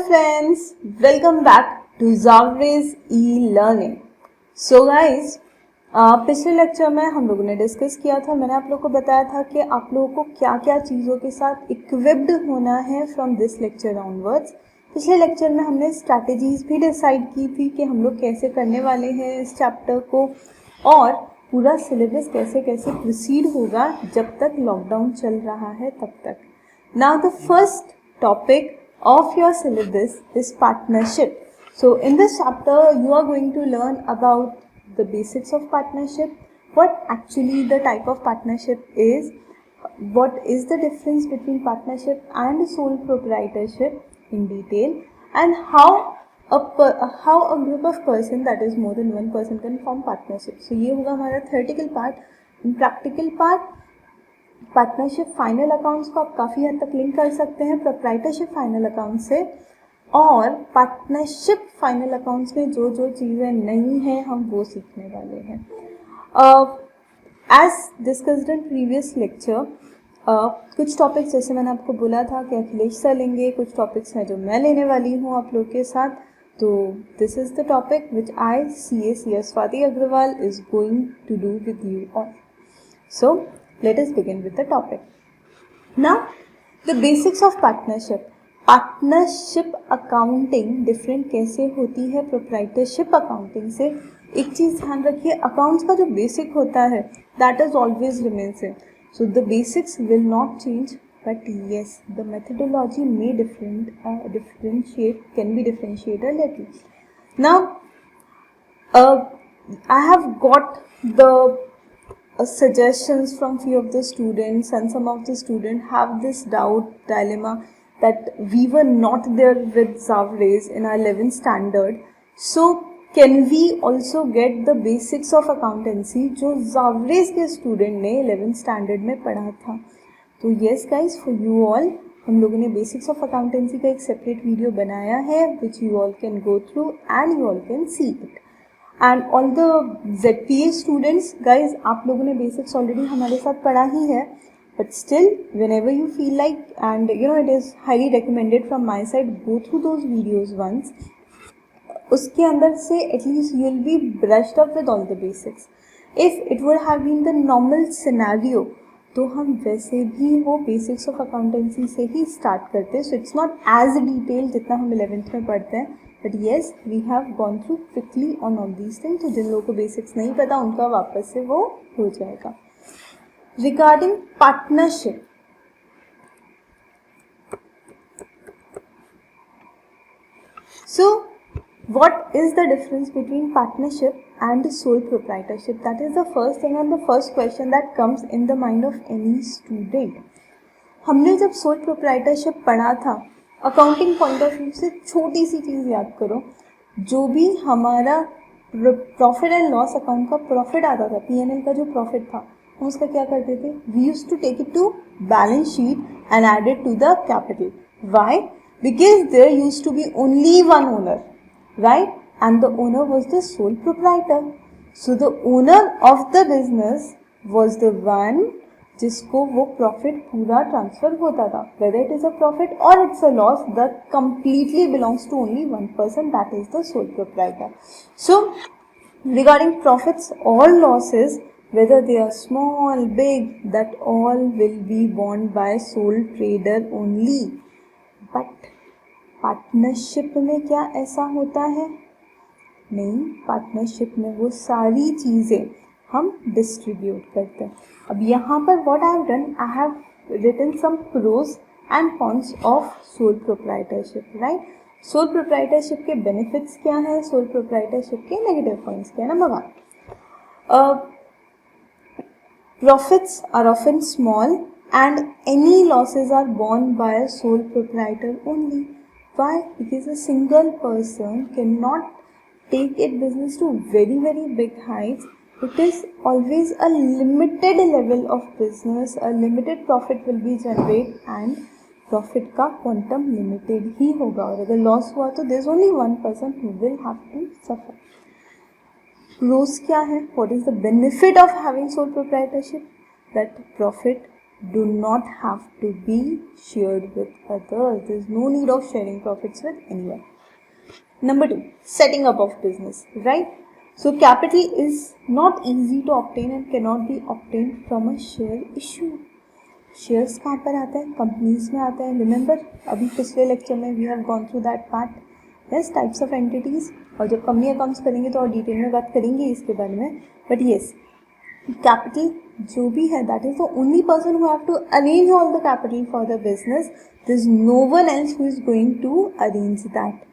friends, welcome back to Zavre's e-learning. So guys, पिछले lecture में हम लोगों ने डिस्कस किया था, मैंने आप लोगों को बताया था कि आप लोगों को क्या क्या चीज़ों के साथ इक्विप्ड होना है फ्रॉम दिस लेक्चर ऑनवर्ड्स. पिछले लेक्चर में हमने स्ट्रैटेजीज भी डिसाइड की थी कि हम लोग कैसे करने वाले हैं इस चैप्टर को और पूरा सिलेबस कैसे कैसे प्रोसीड होगा जब तक लॉकडाउन चल रहा है तब तक. Now the first topic of your syllabus is partnership. So in this chapter you are going to learn about the basics of partnership, what actually the type of partnership is, what is the difference between partnership and sole proprietorship in detail, and how a group of person, that is more than one person, can form partnership. So ये होगा हमारा theoretical part. In practical part, partnership final accounts को आप काफ़ी हद तक link कर सकते हैं प्रोप्राइटरशिप फाइनल अकाउंट से, और पार्टनरशिप फाइनल अकाउंट्स में जो जो चीज़ें नहीं हैं हम वो सीखने वाले हैं. As discussed in previous lecture, कुछ टॉपिक्स जैसे मैंने आपको बोला था कि अखिलेश सर लेंगे, कुछ टॉपिक्स हैं जो मैं लेने वाली हूँ आप लोग के साथ. तो this is the topic which I CA Swati Agarwal is going to do with you all. So let us begin with the topic. Now, the basics of partnership. Partnership accounting different कैसे होती है proprietorship accounting से. एक चीज़ ध्यान रखिए, accounts का जो basic होता है that is always remains same. So the basics will not change, but yes, the methodology may can be differentiated a little. Now, I have got the suggestions from few of the students, and some of the students have this dilemma that we were not there with Zavre's in our 11th standard. So can we also get the basics of accountancy जो Zavre's के student ने 11th standard में पढ़ा था. तो yes guys, for you all हम लोगों ने basics of accountancy का एक separate video बनाया है which you all can go through and you all can see it. And all the ZPA students guys, आप लोगों ने बेसिक्स ऑलरेडी हमारे साथ पढ़ा ही है, but still whenever you feel like and you know it is highly recommended from my side, go through those videos once. उसके अंदर से at least you will be brushed up with all the basics. If it would have been the normal scenario तो हम वैसे भी वो basics of accountancy से ही start करते हैं. So it's not as detail जितना हम 11th में पढ़ते हैं, but yes we have gone through quickly on all these things. तो जिन लोगों को बेसिक्स नहीं पता उनका वापस से वो हो जाएगा. Regarding partnership, so what is the difference between partnership and sole proprietorship? That is the first thing and the first question that comes in the mind of any student. हमने जब sole proprietorship पढ़ा था, accounting point of view से छोटी सी चीज़ याद करो, जो भी हमारा प्रॉफिट एंड लॉस अकाउंट का प्रॉफिट आता था, P&L का जो प्रॉफिट था, हम उसका क्या करते थे, we used to take it to balance sheet and add it to the capital. Why? Because there used to be only one owner, right? And the owner was the sole proprietor. So the owner of the business was the one जिसको वो profit पूरा transfer होता था. Whether it is a profit or it's a loss, that completely belongs to only one person, that is the sole proprietor. So regarding profits or losses, whether they are small, big, that all will be borne by sole trader only. But partnership में क्या ऐसा होता है? नहीं, partnership में वो सारी चीज़ें हम डिस्ट्रीब्यूट करते हैं. अब यहाँ पर what I have done, I have written some pros and cons of sole proprietorship. Right, sole proprietorship के बेनिफिट्स क्या हैं, सोल प्रोप्राइटरशिप के नेगेटिव पॉइंट्स क्या है. Number 1, profits are often small and any losses are borne by a sole proprietor only. Why? Because a single person cannot take a business to very very big heights. It is always a limited level of business, a limited profit will be generated and profit का quantum limited ही होगा, और अगर loss हुआ तो there is only one person who will have to suffer. Pros क्या है? What is the benefit of having sole proprietorship? That profit do not have to be shared with others. There is no need of sharing profits with anyone. Number 2, setting up of business, right? So capital is not easy to obtain and cannot be obtained from a share issue. Shares कहाँ पर आते हैं? Companies में आते हैं. Remember अभी पिछले lecture में we have gone through that part. Yes, types of entities. और जब कंपनी अकाउंट्स करेंगे तो और डिटेल में बात करेंगे इसके बारे में. बट येस, कैपिटल जो भी है that is the only person who have to arrange all the capital for the business. There is no one else who is going to arrange that.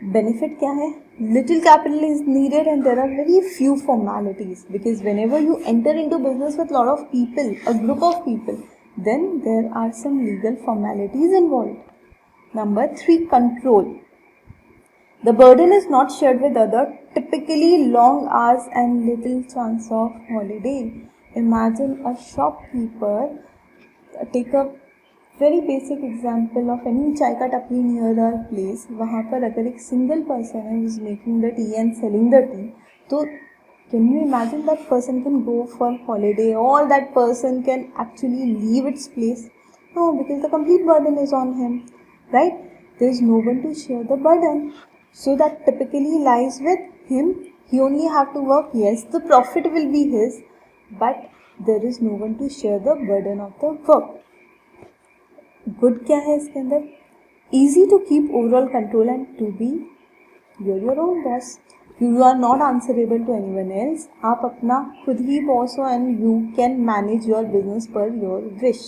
Benefit क्या है? Little capital is needed and there are very few formalities, because whenever you enter into business with lot of people, a group of people, then there are some legal formalities involved. Number 3, control. The burden is not shared with other, typically long hours and little chance of holiday. Imagine a shopkeeper, take a very basic example of any चाय का टपरी near our place. वहाँ पर अगर एक single person है is making the tea and selling the tea, तो can you imagine that person can go for holiday और that person can actually leave its place? No, because the complete burden is on him, right? There is no one to share the burden, so that typically lies with him. He only have to work. Yes, the profit will be his, but there is no one to share the burden of the work. Good क्या है इसके अंदर? Easy to keep overall control and to be your own boss. You are not answerable to anyone else. आप अपना खुद ही boss हो and you can manage your business per your wish.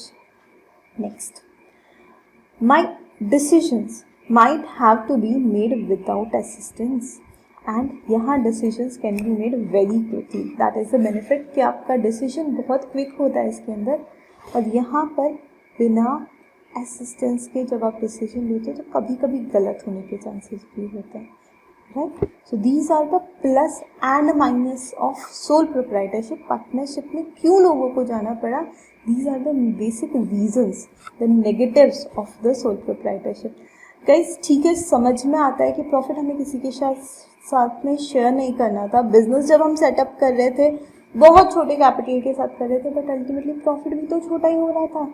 Next, my decisions might have to be made without assistance, and यहाँ decisions can be made very quickly. That is the benefit कि आपका decision बहुत quick होता है इसके अंदर. और यहाँ पर बिना असिस्टेंस के जब आप डिसीजन लेते हो तो कभी कभी गलत होने के चांसेस भी होते हैं, right? So these are the plus and minus of sole proprietorship. Partnership में क्यों लोगों को जाना पड़ा? These are the basic reasons, the negatives of the sole proprietorship. Guys, ठीक है, समझ में आता है कि प्रॉफिट हमें किसी के साथ में शेयर नहीं करना था. बिजनेस जब हम सेटअप कर रहे थे बहुत छोटे कैपिटल के साथ कर रहे थे, बट अल्टीमेटली प्रॉफिट भी तो छोटा ही हो रहा था,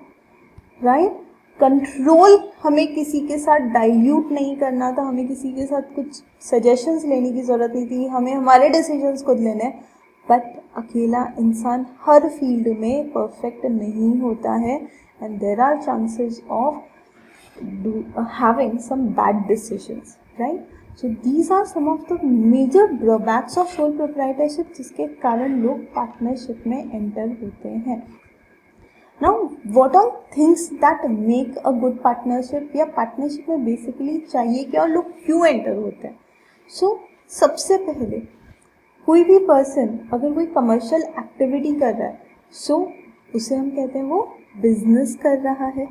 राइट? कंट्रोल हमें किसी के साथ डाइल्यूट नहीं करना था, हमें किसी के साथ कुछ सजेशंस लेने की ज़रूरत नहीं थी, हमें हमारे डिसीजंस खुद लेने हैं. बट अकेला इंसान हर फील्ड में परफेक्ट नहीं होता है and there are chances of having some bad decisions, right? So these are some of the major drawbacks of sole proprietorship, जिसके कारण लोग पार्टनरशिप में एंटर होते हैं. Now, what are things that make a good partnership? या partnership में basically चाहिए क्या और लोग क्यों एंटर होते हैं? सो सबसे पहले कोई भी पर्सन अगर कोई कमर्शियल एक्टिविटी कर रहा है, सो उसे हम कहते हैं वो बिजनेस कर रहा है.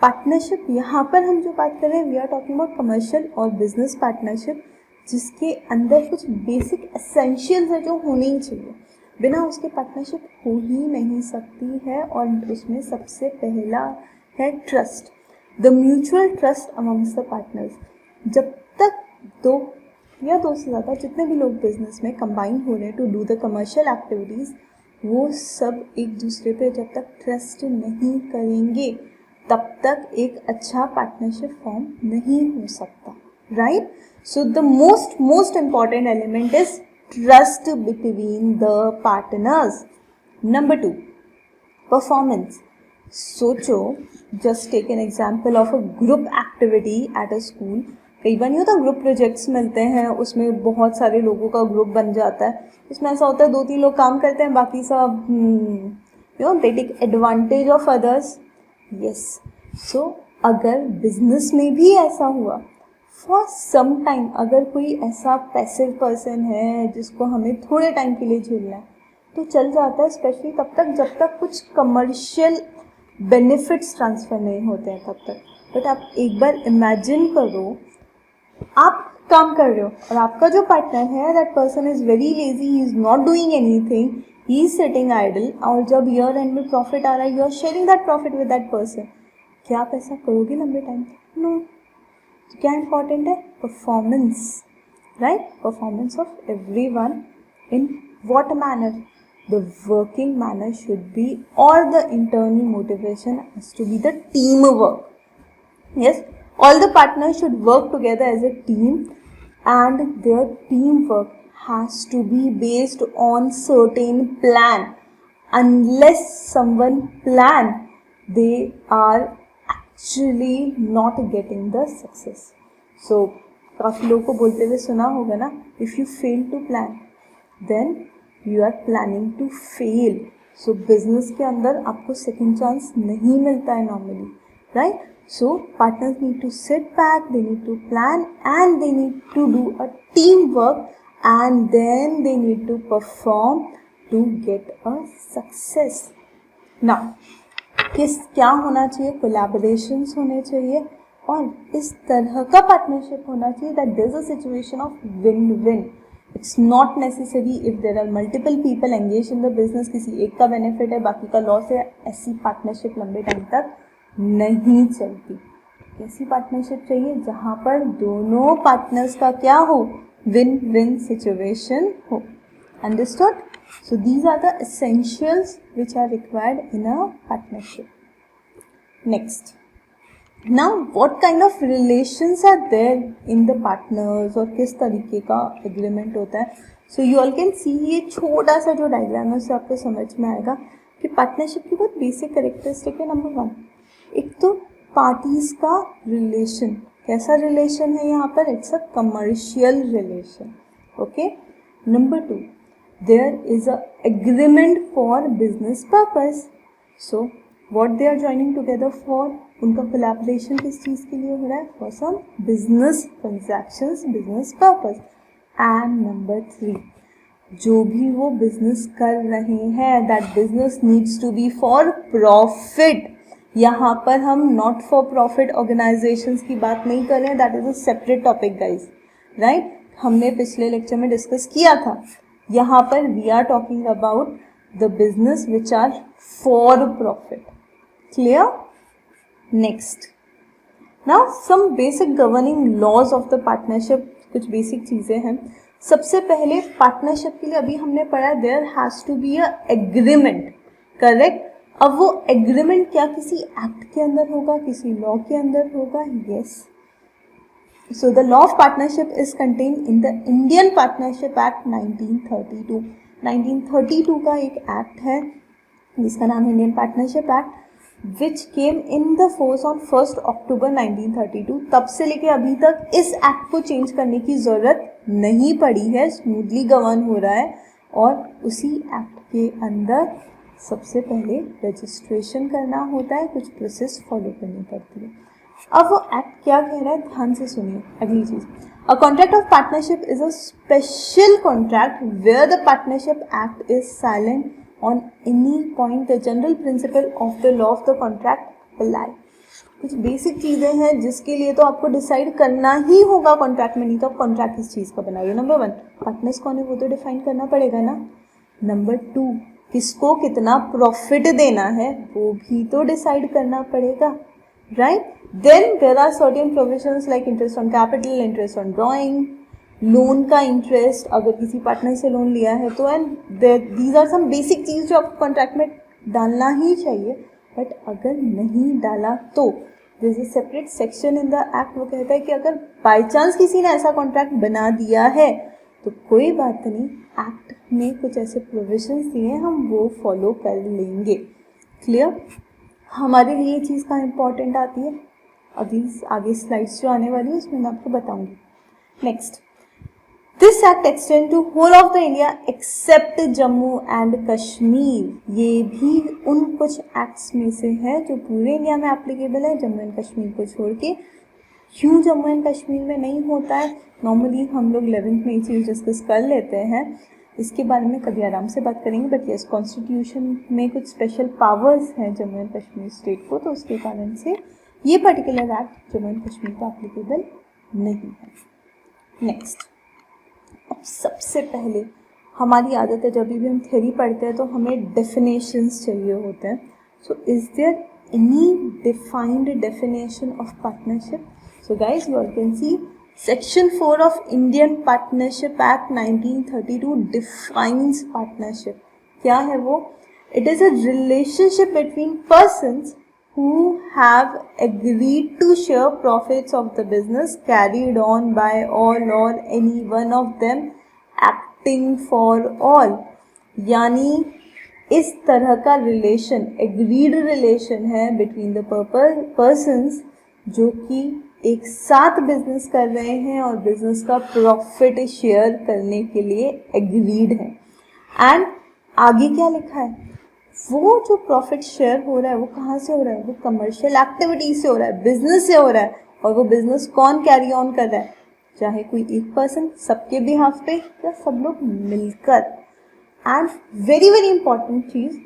पार्टनरशिप यहाँ पर हम जो बात कर रहे हैं, we are talking about commercial और बिजनेस पार्टनरशिप, जिसके अंदर कुछ बेसिक एसेंशियल्स है जो होने ही चाहिए. बिना उसके पार्टनरशिप हो ही नहीं सकती है. और उसमें सबसे पहला है trust, the mutual trust amongst the partners. जब तक दो या दो से ज़्यादा जितने भी लोग बिजनेस में कंबाइन हो रहे हैं to do the commercial activities, वो सब एक दूसरे पे जब तक ट्रस्ट नहीं करेंगे तब तक एक अच्छा पार्टनरशिप फॉर्म नहीं हो सकता, right? So the most important element is trust between the partners. Number 2, performance. सोचो, just take an example of a group activity at a school. कई बार नहीं होता, ग्रुप प्रोजेक्ट्स मिलते हैं, उसमें बहुत सारे लोगों का ग्रुप बन जाता है. इसमें ऐसा होता है 2-3 लोग काम करते हैं, बाकी सब they take advantage of others. Yes. So अगर बिजनेस में भी ऐसा हुआ फॉर सम टाइम, अगर कोई ऐसा पैसिव पर्सन है जिसको हमें थोड़े टाइम के लिए झेलना है, तो चल जाता है, स्पेशली तब तक जब तक कुछ कमर्शियल बेनिफिट्स ट्रांसफ़र नहीं होते हैं तब तक. बट आप एक बार इमेजिन करो, आप काम कर रहे हो और आपका जो पार्टनर है that person is very lazy, he is not doing anything, he is sitting idle, और जब ईयर एंड में प्रॉफिट आ रहा है, you are sharing that profit with that person. क्या आप ऐसा करोगे लंबे टाइम तक? नो. तो क्या इंपॉर्टेंट है? Performance, right? Performance of everyone in what manner? the working manner should be, or the internal motivation has to be the teamwork. Yes, all the partners should work together as a team, and their teamwork has to be based on certain plan. Unless someone plan, they are actually not getting the success. So काफ़ी लोगों को बोलते हुए सुना होगा ना, if you fail to plan then you are planning to fail. So business के अंदर आपको second chance नहीं मिलता है normally, right? So partners need to sit back, they need to plan, and they need to do a teamwork, and then they need to perform to get a success. Now क्या होना चाहिए? Collaborations होने चाहिए, और इस तरह का partnership होना चाहिए that there is a situation of win win. It's not necessary if there are multiple people engage in the business, किसी एक का बेनिफिट है बाकी का लॉस है, ऐसी पार्टनरशिप लंबे टाइम तक नहीं चलती. ऐसी पार्टनरशिप चाहिए जहाँ पर दोनों पार्टनर्स का क्या हो? विन विन सिचुएशन हो. Understood? So these are the essentials which are required in a partnership. Next, now what kind of relations are there in the partners, और किस तरीके का agreement होता है? So you all can see ये छोटा सा जो डायग्राम है उससे आपको समझ में आएगा कि पार्टनरशिप की बहुत बेसिक कैरेक्टरिस्टिक है. नंबर 1, एक तो पार्टीज का रिलेशन. कैसा रिलेशन है यहाँ पर? It's a commercial relation. Okay. Number 2, there is a agreement for business purpose. So what they are joining together for? उनका collaboration किस चीज़ के लिए हो रहा है? For some business transactions, business purpose. And number 3, जो भी वो business कर रहे हैं, that business needs to be for profit. यहाँ पर हम not for profit organizations की बात नहीं कर रहे हैं, that is a separate topic guys, right? हमने पिछले लेक्चर में डिस्कस किया था. यहाँ पर we are talking about the business which are for profit. Clear? Next, now some basic governing laws of the partnership. कुछ बेसिक चीज़ें हैं. सबसे पहले पार्टनरशिप के लिए अभी हमने पढ़ा there has to be a agreement. Correct? अब वो एग्रीमेंट क्या किसी एक्ट के अंदर होगा, किसी लॉ के अंदर होगा? Yes. So the law of partnership is contained in the Indian Partnership Act 1932. 1932 का एक एक्ट है जिसका नाम है Indian partnership act, which came in the force on 1 अक्टूबर 1932. तब से लेके अभी तक इस एक्ट को चेंज करने की ज़रूरत नहीं पड़ी है, स्मूथली गवर्न हो रहा है. और उसी एक्ट के अंदर सबसे पहले रजिस्ट्रेशन करना होता है, कुछ प्रोसेस फॉलो करनी पड़ती है. अब वो एक्ट क्या कह रहा है ध्यान से सुनिए. अगली चीज, a contract of partnership is a special contract where the partnership act is silent on any point. The general principle of the law of the contract apply. कुछ बेसिक चीज़ें हैं जिसके लिए तो आपको डिसाइड करना ही होगा कॉन्ट्रैक्ट में, नहीं तो आप कॉन्ट्रैक्ट किस चीज़ का बना रहे हो. नंबर 1, पार्टनर्स कौन है वो तो डिफाइन करना पड़ेगा ना. नंबर 2, किसको कितना प्रॉफिट देना है वो भी तो डिसाइड करना पड़ेगा, right? Then there are certain provisions like interest on capital, interest on drawing, loan का इंटरेस्ट अगर किसी पार्टनर से लोन लिया है तो, and these are some basic चीज़ जो आपको कॉन्ट्रैक्ट में डालना ही चाहिए. बट अगर नहीं डाला तो there is a separate section in the act, वो कहता है कि अगर बाई चांस किसी ने ऐसा कॉन्ट्रैक्ट बना दिया है तो कोई बात नहीं, एक्ट में कुछ ऐसे प्रोविजंस दिए हैं हम वो फॉलो कर लेंगे. क्लियर? हमारे लिए ये चीज़ कहाँ इंपॉर्टेंट आती है? अभी आगे स्लाइड्स जो आने वाली है उसमें मैं आपको बताऊंगी. Next, this act extend to whole of the India except Jammu and Kashmir. ये भी उन कुछ एक्ट्स में से है जो पूरे इंडिया में एप्लीकेबल है, जम्मू एंड कश्मीर को छोड़ के. क्यों जम्मू एंड कश्मीर में नहीं होता है? नॉर्मली हम लोग 11th में ये चीज़ डिस्कस कर लेते हैं, इसके बारे में कभी आराम से बात करेंगे. बट यस, कॉन्स्टिट्यूशन में कुछ स्पेशल पावर्स हैं जम्मू एंड कश्मीर स्टेट को, तो उसके कारण से ये particular act Jammu and Kashmir को एप्लीकेबल नहीं है. नेक्स्ट, अब सबसे पहले हमारी आदत है जब भी हम थ्योरी पढ़ते हैं तो हमें डेफिनेशंस चाहिए होते हैं. So is there any defined definition of partnership? So guys, you all can see Section 4 of Indian Partnership Act 1932 defines partnership. क्या है वो? It is a relationship between persons who have agreed to share profits of the business carried on by all or any one of them acting for all. यानी इस तरह का relation agreed relation है between the persons जो कि एक साथ business कर रहे हैं और बिजनेस का प्रॉफिट शेयर करने के लिए एग्रीड है. एंड आगे क्या लिखा है? वो जो प्रॉफिट शेयर हो रहा है वो कहाँ से हो रहा है? वो कमर्शियल एक्टिविटी से हो रहा है, बिजनेस से हो रहा है. और वो बिजनेस कौन कैरी ऑन कर रहा है? चाहे कोई एक पर्सन सबके बिहाफ पे या सब लोग मिलकर. And very very important cheese,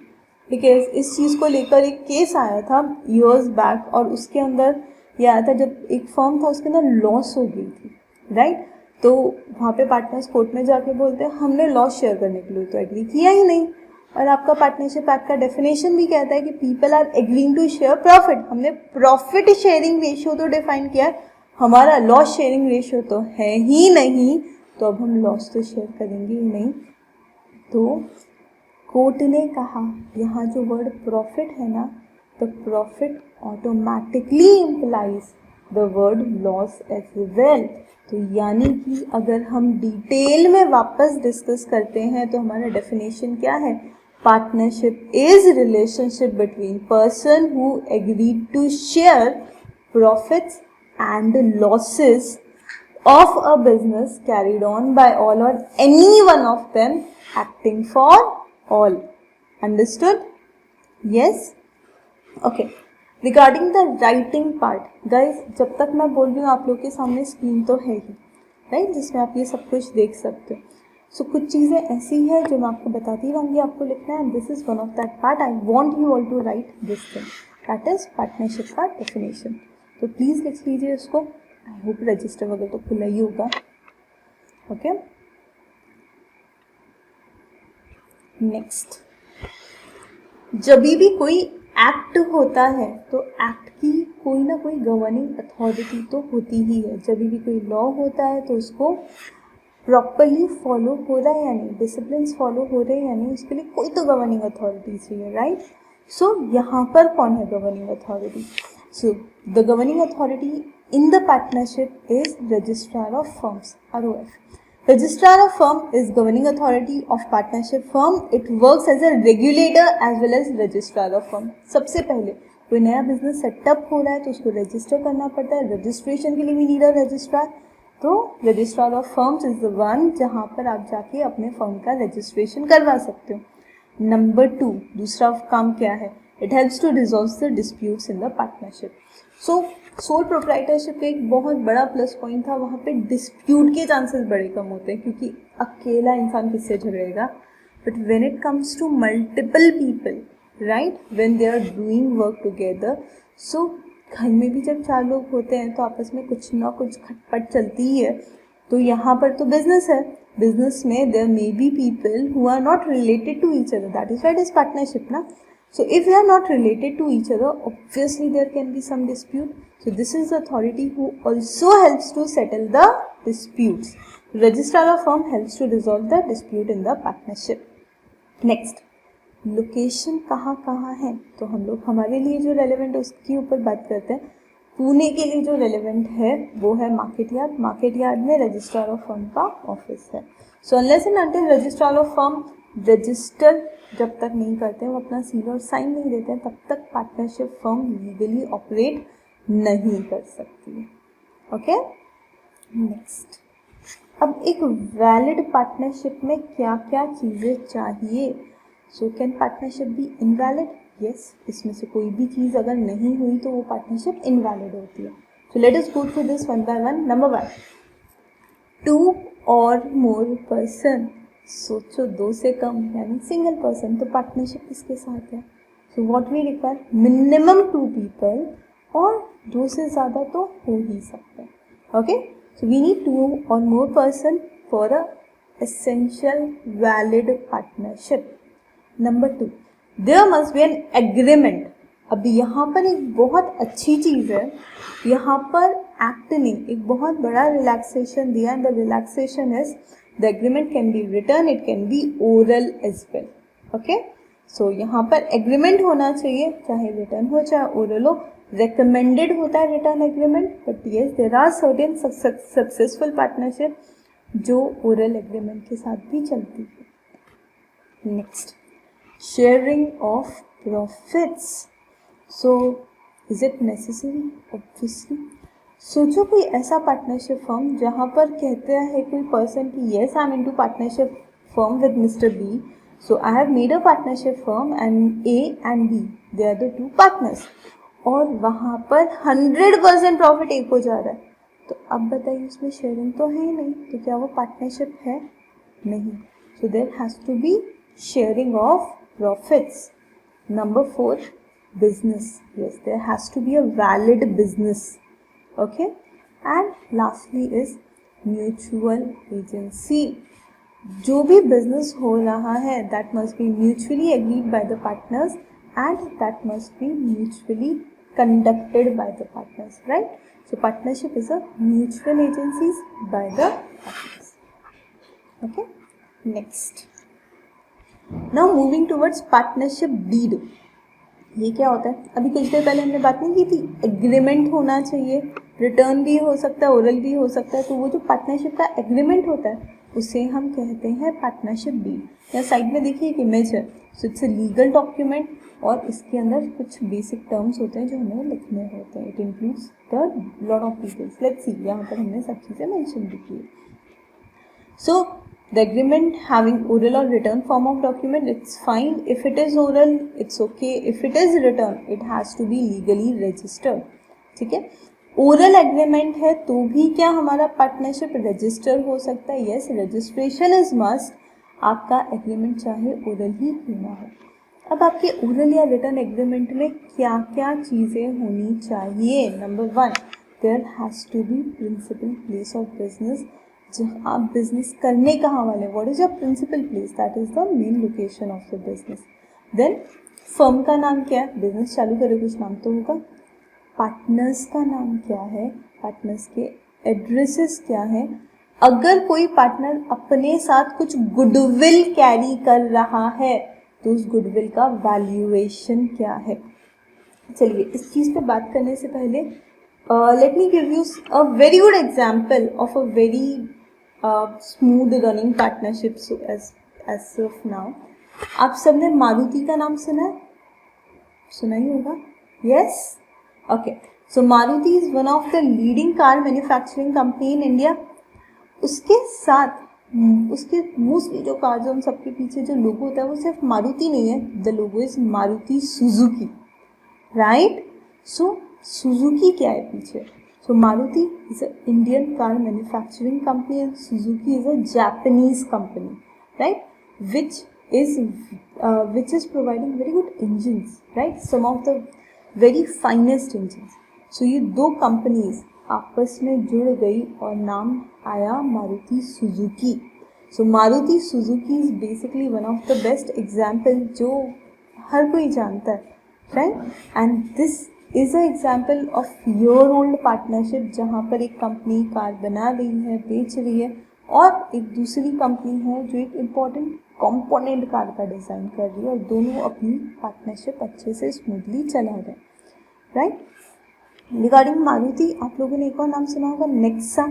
because इस चीज़ को लेकर एक केस आया था ईयर्स बैक और उसके अंदर ये आया था जब एक फर्म था उसके अंदर लॉस हो गई थी, राइट? तो वहाँ पे पार्टनर्स कोर्ट में जाके बोलते हैं हमने लॉस शेयर करने के लिए तो एग्री किया ही नहीं. और आपका पार्टनरशिप एक्ट का डेफिनेशन भी कहता है कि people are agreeing to share profit. हमने प्रॉफिट शेयरिंग रेशियो तो डिफाइन किया है, हमारा लॉस शेयरिंग रेशियो तो है ही नहीं, तो अब हम लॉस तो शेयर करेंगे ही नहीं. तो कोर्ट ने कहा यहाँ जो वर्ड प्रॉफिट है ना, the profit automatically implies the word loss as well. तो यानी कि अगर हम डिटेल में वापस डिस्कस करते हैं तो हमारा डेफिनेशन क्या है? Partnership is relationship between person who agreed to share profits and losses of a business carried on by all or any one of them acting for all. Understood? Yes? Okay. Regarding the writing part, guys, जब तक मैं बोल रही हूँ आप लोग के सामने स्क्रीन तो है ही, राइट, जिसमें आप ये सब कुछ देख सकते हो. सो कुछ चीज़ें ऐसी है जो मैं आपको बताती रहूँगी, आपको लिखना है. This is one of that part. I want you all to write this thing, that is partnership का डेफिनेशन. तो प्लीज़ लिख लीजिए उसको. आई होप रजिस्टर वगैरह तो खुला ही होगा. ओके, नेक्स्ट, जब भी कोई एक्ट होता है तो एक्ट की कोई ना कोई गवर्निंग अथॉरिटी तो होती ही है. जब भी कोई लॉ होता है तो उसको प्रॉपरली फॉलो हो रहा है या नहीं, डिसिप्लिन फॉलो हो रहे हैं या नहीं, उसके लिए कोई तो गवर्निंग अथॉरिटी चाहिए, राइट? सो यहाँ पर कौन है governing authority? So the governing authority in the partnership is registrar of firms, ROF. Registrar of firm is governing authority of partnership firm. It works as a regulator as well as registrar of firm. सबसे पहले कोई नया business setup हो रहा है तो उसको register करना पड़ता है. रजिस्ट्रेशन के लिए भी नीड अ रजिस्ट्रार. तो registrar of firms is the one जहाँ पर आप जाके अपने फर्म का रजिस्ट्रेशन करवा सकते हो. नंबर 2, दूसरा काम क्या है? It helps to resolve the disputes in the partnership. So sole proprietorship का एक बहुत बड़ा प्लस पॉइंट था, वहाँ पे डिस्प्यूट के चांसेस बड़े कम होते हैं क्योंकि अकेला इंसान किससे झगड़ेगा. But when it comes to multiple people, right, when they are doing work together, so घर में भी जब 4 लोग होते हैं तो आपस में कुछ ना कुछ खटपट चलती ही है. तो यहाँ पर तो बिजनेस है, बिजनेस में there may be people who are not related to each other, that is why it is partnership ना. So if they are not related to each other, obviously there can be some dispute. So this is the authority who also helps to settle the disputes. Registrar of firm helps to resolve the dispute in the partnership. Next, location कहाँ कहाँ है? तो हम लोग हमारे लिए जो relevant है उसके ऊपर बात करते हैं. पुणे के लिए जो relevant है वो है मार्केट यार्ड. मार्केट यार्ड में रजिस्ट्रार ऑफ फर्म का ऑफिस है. So unless and until registrar of firm register जब तक नहीं करते हैं, वो अपना सील और साइन नहीं देते हैं, तब तक पार्टनरशिप फर्म लीगली ऑपरेट नहीं कर सकती है. ओके, नेक्स्ट, अब एक वैलिड पार्टनरशिप में क्या क्या चीज़ें चाहिए? So can partnership B invalid? Yes, इसमें से कोई भी चीज़ अगर नहीं हुई तो वो पार्टनरशिप इनवैलिड होती है. So let us go through this one by one. Number 1, 2 और मोर पर्सन. सोचो 2 से कम यानी सिंगल पर्सन, तो पार्टनरशिप किसके साथ है? So what we require, minimum 2 people, और 2 से ज़्यादा तो हो ही सकते हैं. ओके, सो वी नीड 2 और more person for a essential valid partnership. Number 2, there must be an agreement. अब यहाँ पर एक बहुत अच्छी चीज़ है, यहाँ पर एक्ट ने एक बहुत बड़ा रिलैक्सेशन दिया. And the relaxation is the agreement can be written, it can be oral as well. Okay, so यहाँ पर एग्रीमेंट होना चाहिए, चाहे रिटर्न हो चाहे ओरल हो. recommended होता है written agreement, but yes there are certain successful partnership जो ओरल एग्रीमेंट के साथ भी चलती है. Next, sharing of profits. So is it necessary? Obviously. सोचो कोई ऐसा पार्टनरशिप फर्म जहाँ पर कहते हैं कोई पर्सन कि yes I am into partnership firm with mister B, so I have made a partnership firm and A and B they are the two partners, और वहाँ पर 100% प्रॉफिट एक हो जा रहा है. तो अब बताइए उसमें शेयरिंग तो है ही नहीं, तो क्या वो पार्टनरशिप है? नहीं. So there has to be sharing of profits. Number 4, business. Yes, there has to be a valid business. Okay, and lastly is mutual agency. जो भी business हो रहा है that must be mutually agreed by the partners and that must be mutually conducted by the partners, right? So partnership is a mutual agencies by the partners. Okay, next. Now moving towards partnership deed. ये क्या होता है? अभी कुछ देर पहले हमने बात नहीं की थी, एग्रीमेंट होना चाहिए, रिटर्न भी हो सकता है, ओरल भी हो सकता है. तो वो जो पार्टनरशिप का एग्रीमेंट होता है उसे हम कहते हैं पार्टनरशिप डीड. या साइड में देखिए एक इमेज है. So it's a legal document और इसके अंदर कुछ बेसिक टर्म्स होते हैं जो हमें लिखने होते हैं. It includes the lot of details. Let's see, यहाँ पर हमने सब चीज़ें मेंशन भी की. सो the agreement having oral or written form of document, it's fine. If it is oral, it's okay. If it is written, it has to be legally registered. ठीक है. Oral agreement है तो भी क्या हमारा पार्टनरशिप रजिस्टर हो सकता है? Yes, registration is must. आपका एग्रीमेंट चाहे ओरल ही क्यों ना हो. अब आपके ओरल या रिटर्न एग्रीमेंट में क्या क्या चीज़ें होनी चाहिए? Number 1, there has to be principal place of business. जब आप बिजनेस करने कहाँ वाले, what is your principal place, that is the main location of the business. Then firm का नाम क्या है, बिजनेस चालू करे कुछ नाम तो होगा. पार्टनर्स का नाम क्या है, पार्टनर्स के एड्रेसेस क्या है. अगर कोई पार्टनर अपने साथ कुछ गुडविल कैरी कर रहा है तो उस गुडविल का वैल्यूएशन क्या है. चलिए इस चीज़ पे बात करने से पहले let me give you a very good example of a very smooth running partnership. So as of now, आप सबने मारुति का नाम सुना है? सुना ही होगा. Yes? Okay. So Maruti is one of the leading car manufacturing company in India. उसके साथ उसके मोस्टली जो कार जो उन सबके पीछे जो लोगो होता है वो सिर्फ मारुति नहीं है. The logo is Maruti Suzuki, right? So Suzuki क्या है पीछे? So Maruti is a Indian car manufacturing company and Suzuki is a Japanese company, right? which is providing very good engines, right? Some of the very finest engines. So ये दो companies आपस में जुड़ गई और नाम आया Maruti Suzuki. So Maruti Suzuki is basically one of the best example जो हर कोई जानता है, right? And this is a example of year old partnership जहाँ पर एक कंपनी कार बना रही है, बेच रही है, और एक दूसरी कंपनी है जो एक इम्पॉर्टेंट कंपोनेंट कार का डिज़ाइन कर रही है, और दोनों अपनी पार्टनरशिप अच्छे से स्मूथली चला रहे हैं, राइट? रिगार्डिंग मारुति आप लोगों ने एक और नाम सुना होगा, नेक्सा.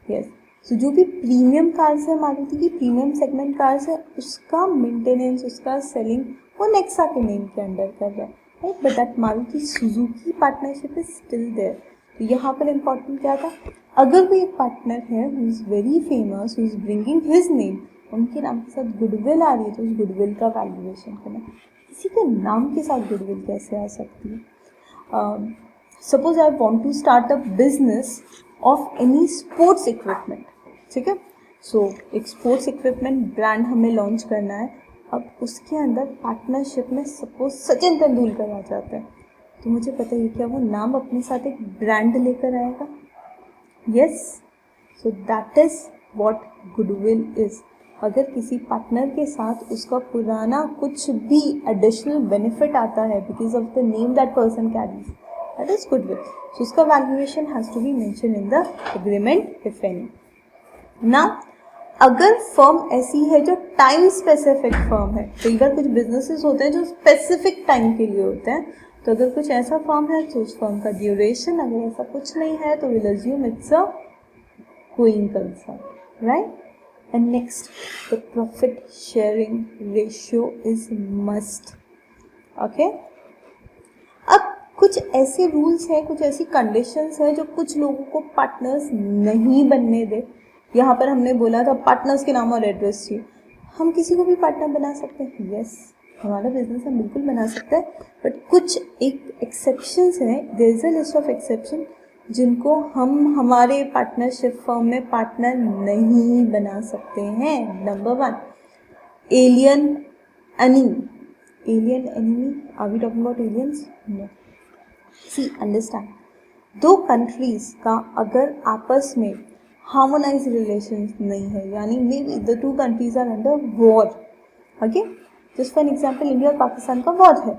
यस. सो जो भी प्रीमियम कार्स है मारुति की, प्रीमियम सेगमेंट कार्स है, उसका मेंटेनेंस, उसका सेलिंग वो नेक्सा के नेम के अंडर कर रहा है, right? But that Maruti Suzuki partnership is still there. तो यहाँ पर इम्पॉर्टेंट क्या था? अगर कोई एक पार्टनर है who is very famous, who is bringing his name, उनके नाम के साथ गुडविल आ रही है तो उस गुडविल का वैल्यूएशन करना. किसी के नाम के साथ गुडविल कैसे आ सकती है? Suppose I want to start a business of any sports equipment, ठीक है? सो एक स्पोर्ट्स इक्विपमेंट ब्रांड हमें लॉन्च करना है. अब उसके अंदर पार्टनरशिप में सपोज सचिन तेंदुलकर आ जाता है, तो मुझे पता है क्या वो नाम अपने साथ एक ब्रांड लेकर आएगा? Yes. So that is what goodwill is. अगर किसी पार्टनर के साथ उसका पुराना कुछ भी एडिशनल बेनिफिट आता है because of the name that person carries, that is goodwill. So उसका valuation has to be mention in the agreement if any. Now अगर फर्म ऐसी है जो टाइम स्पेसिफिक फर्म है, कई बार कुछ बिजनेसेस होते हैं जो स्पेसिफिक टाइम के लिए होते हैं, तो अगर कुछ ऐसा फर्म है तो उस फर्म का ड्यूरेशन, अगर ऐसा कुछ नहीं है तो will assume it's a going concern, right. And next, the profit sharing ratio is must. Okay, अब कुछ ऐसे रूल्स हैं, कुछ ऐसी कंडीशंस हैं जो कुछ लोगों को पार्टनर्स नहीं बनने दे. यहाँ पर हमने बोला था पार्टनर्स के नाम और एड्रेस चाहिए. हम किसी को भी पार्टनर बना सकते हैं, यस, हमारा बिजनेस हम बिल्कुल बना सकते हैं, बट कुछ एक एक्सेप्शंस हैं. There is a list of exception जिनको हम हमारे पार्टनरशिप फर्म में पार्टनर नहीं बना सकते हैं. Number 1, alien enemy. Alien enemy, are we talking about aliens? No. See, understand, दो कंट्रीज का अगर आपस में हार्मोनाइज रिलेशंस नहीं है, यानी may be the two countries are under war. Okay, just for example India और पाकिस्तान का वॉर है.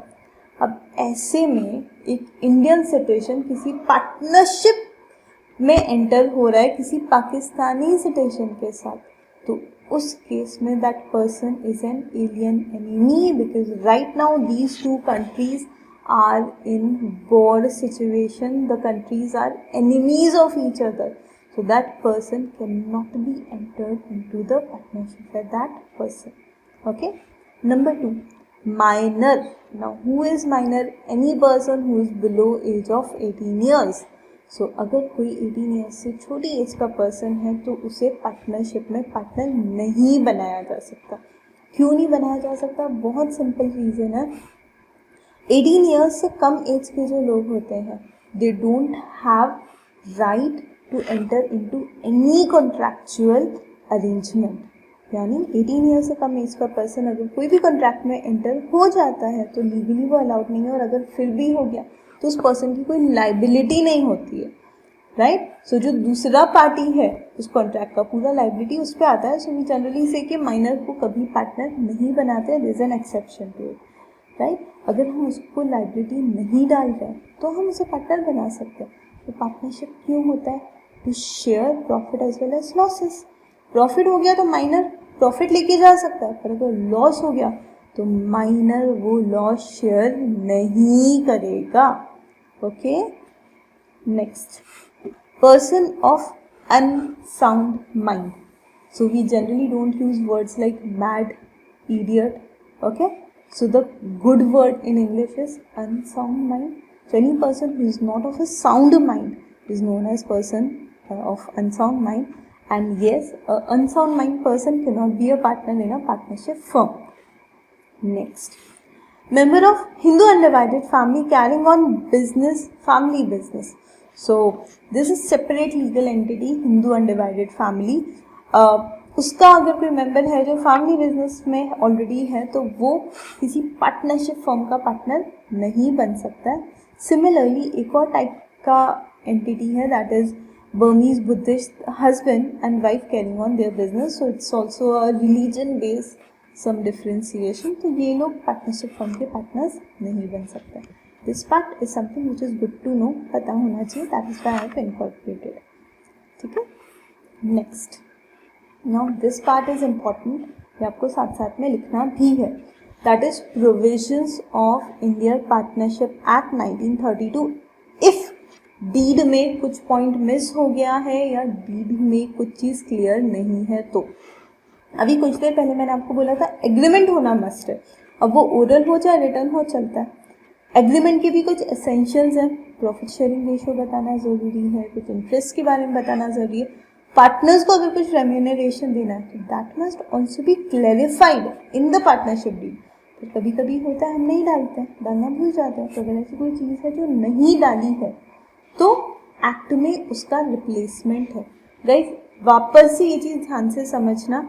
अब ऐसे में एक इंडियन सिटीजन किसी पार्टनरशिप में एंटर हो रहा है किसी पाकिस्तानी सिटीजन के साथ, तो उस केस में that person is an alien enemy, because right now these two countries are in war situation, the countries are enemies of each other, so that person cannot be entered into the partnership with that person. Okay. Number 2, minor. Now who is minor? Any person who is below age of 18 years. So अगर कोई 18 years से छोटी as का person है तो उसे partnership में partner नहीं बनाया जा सकता. क्यों नहीं बनाया जा सकता? बहुत सिंपल रीज़न है. 18 ईयर्स से कम एज के जो लोग होते हैं, they don't have right to enter into any contractual arrangement. यानी 18 ईयर्स से कम एज का पर्सन अगर कोई भी कॉन्ट्रैक्ट में एंटर हो जाता है तो लीगली वो अलाउड नहीं है, और अगर फिर भी हो गया तो उस पर्सन की कोई लाइबिलिटी नहीं होती है, राइट. सो जो दूसरा पार्टी है उस कॉन्ट्रैक्ट का पूरा लाइबिलिटी उस पर आता है. सो वी जनरली से कि माइनर को कभी पार्टनर नहीं बनाते. There is an exception to it, right. अगर हम उसको लाइबिलिटी नहीं डाल रहे हैं तो हम उसे पार्टनर बना सकते हैं. तो पार्टनरशिप क्यों होता है? To share profit as well as losses. Profit हो गया तो माइनर प्रॉफिट लेके जा सकता है, पर अगर लॉस हो गया तो माइनर वो लॉस शेयर नहीं करेगा. Okay. Next, person of unsound mind. So we generally don't use words like mad, idiot. Okay. So the good word in English is unsound mind. So any person who is not of a sound mind is known as person of unsound mind. And yes, an unsound mind person cannot be a partner in a partnership firm. Next, member of Hindu undivided family carrying on business, family business. So this is separate legal entity, Hindu undivided family. उसका अगर कोई member है जो family business में already है तो वो किसी पार्टनरशिप फर्म का पार्टनर नहीं बन सकता है. सिमिलरली एक और टाइप का एंटिटी है, that is Burmese Buddhist husband and wife carrying on their business. So it's also a religion based some differentiation. तो ये लोग पार्टनरशिप फर्म के पार्टनर्स नहीं बन सकते. This part is something which is good to know, पता होना चाहिए. That is why I have incorporated. ठीक है. Next, now this part is important, ये आपको साथ साथ में लिखना भी है. That is provisions of Indian partnership act 1932. If deed में कुछ पॉइंट मिस हो गया है या डीड में कुछ चीज़ क्लियर नहीं है तो अभी कुछ देर पहले मैंने आपको बोला था एग्रीमेंट होना मस्ट है. अब वो ओरल हो चाहे रिटर्न हो चलता है. एग्रीमेंट के भी कुछ एसेंशियल्स हैं. प्रॉफिट शेयरिंग रेशियो बताना ज़रूरी है, कुछ इंटरेस्ट के बारे में बताना ज़रूरी है. पार्टनर्स को अगर कुछ रेम्यूनरेशन देना है तो that must also be clarified in the partnership deed. तो कभी कभी होता है हम नहीं डालते हैं, डालना भूल जाते हैं. तो अगर ऐसी कोई चीज़ है जो नहीं डाली है तो एक्ट में उसका रिप्लेसमेंट है. गाइस वापस से ये चीज़ ध्यान से समझना,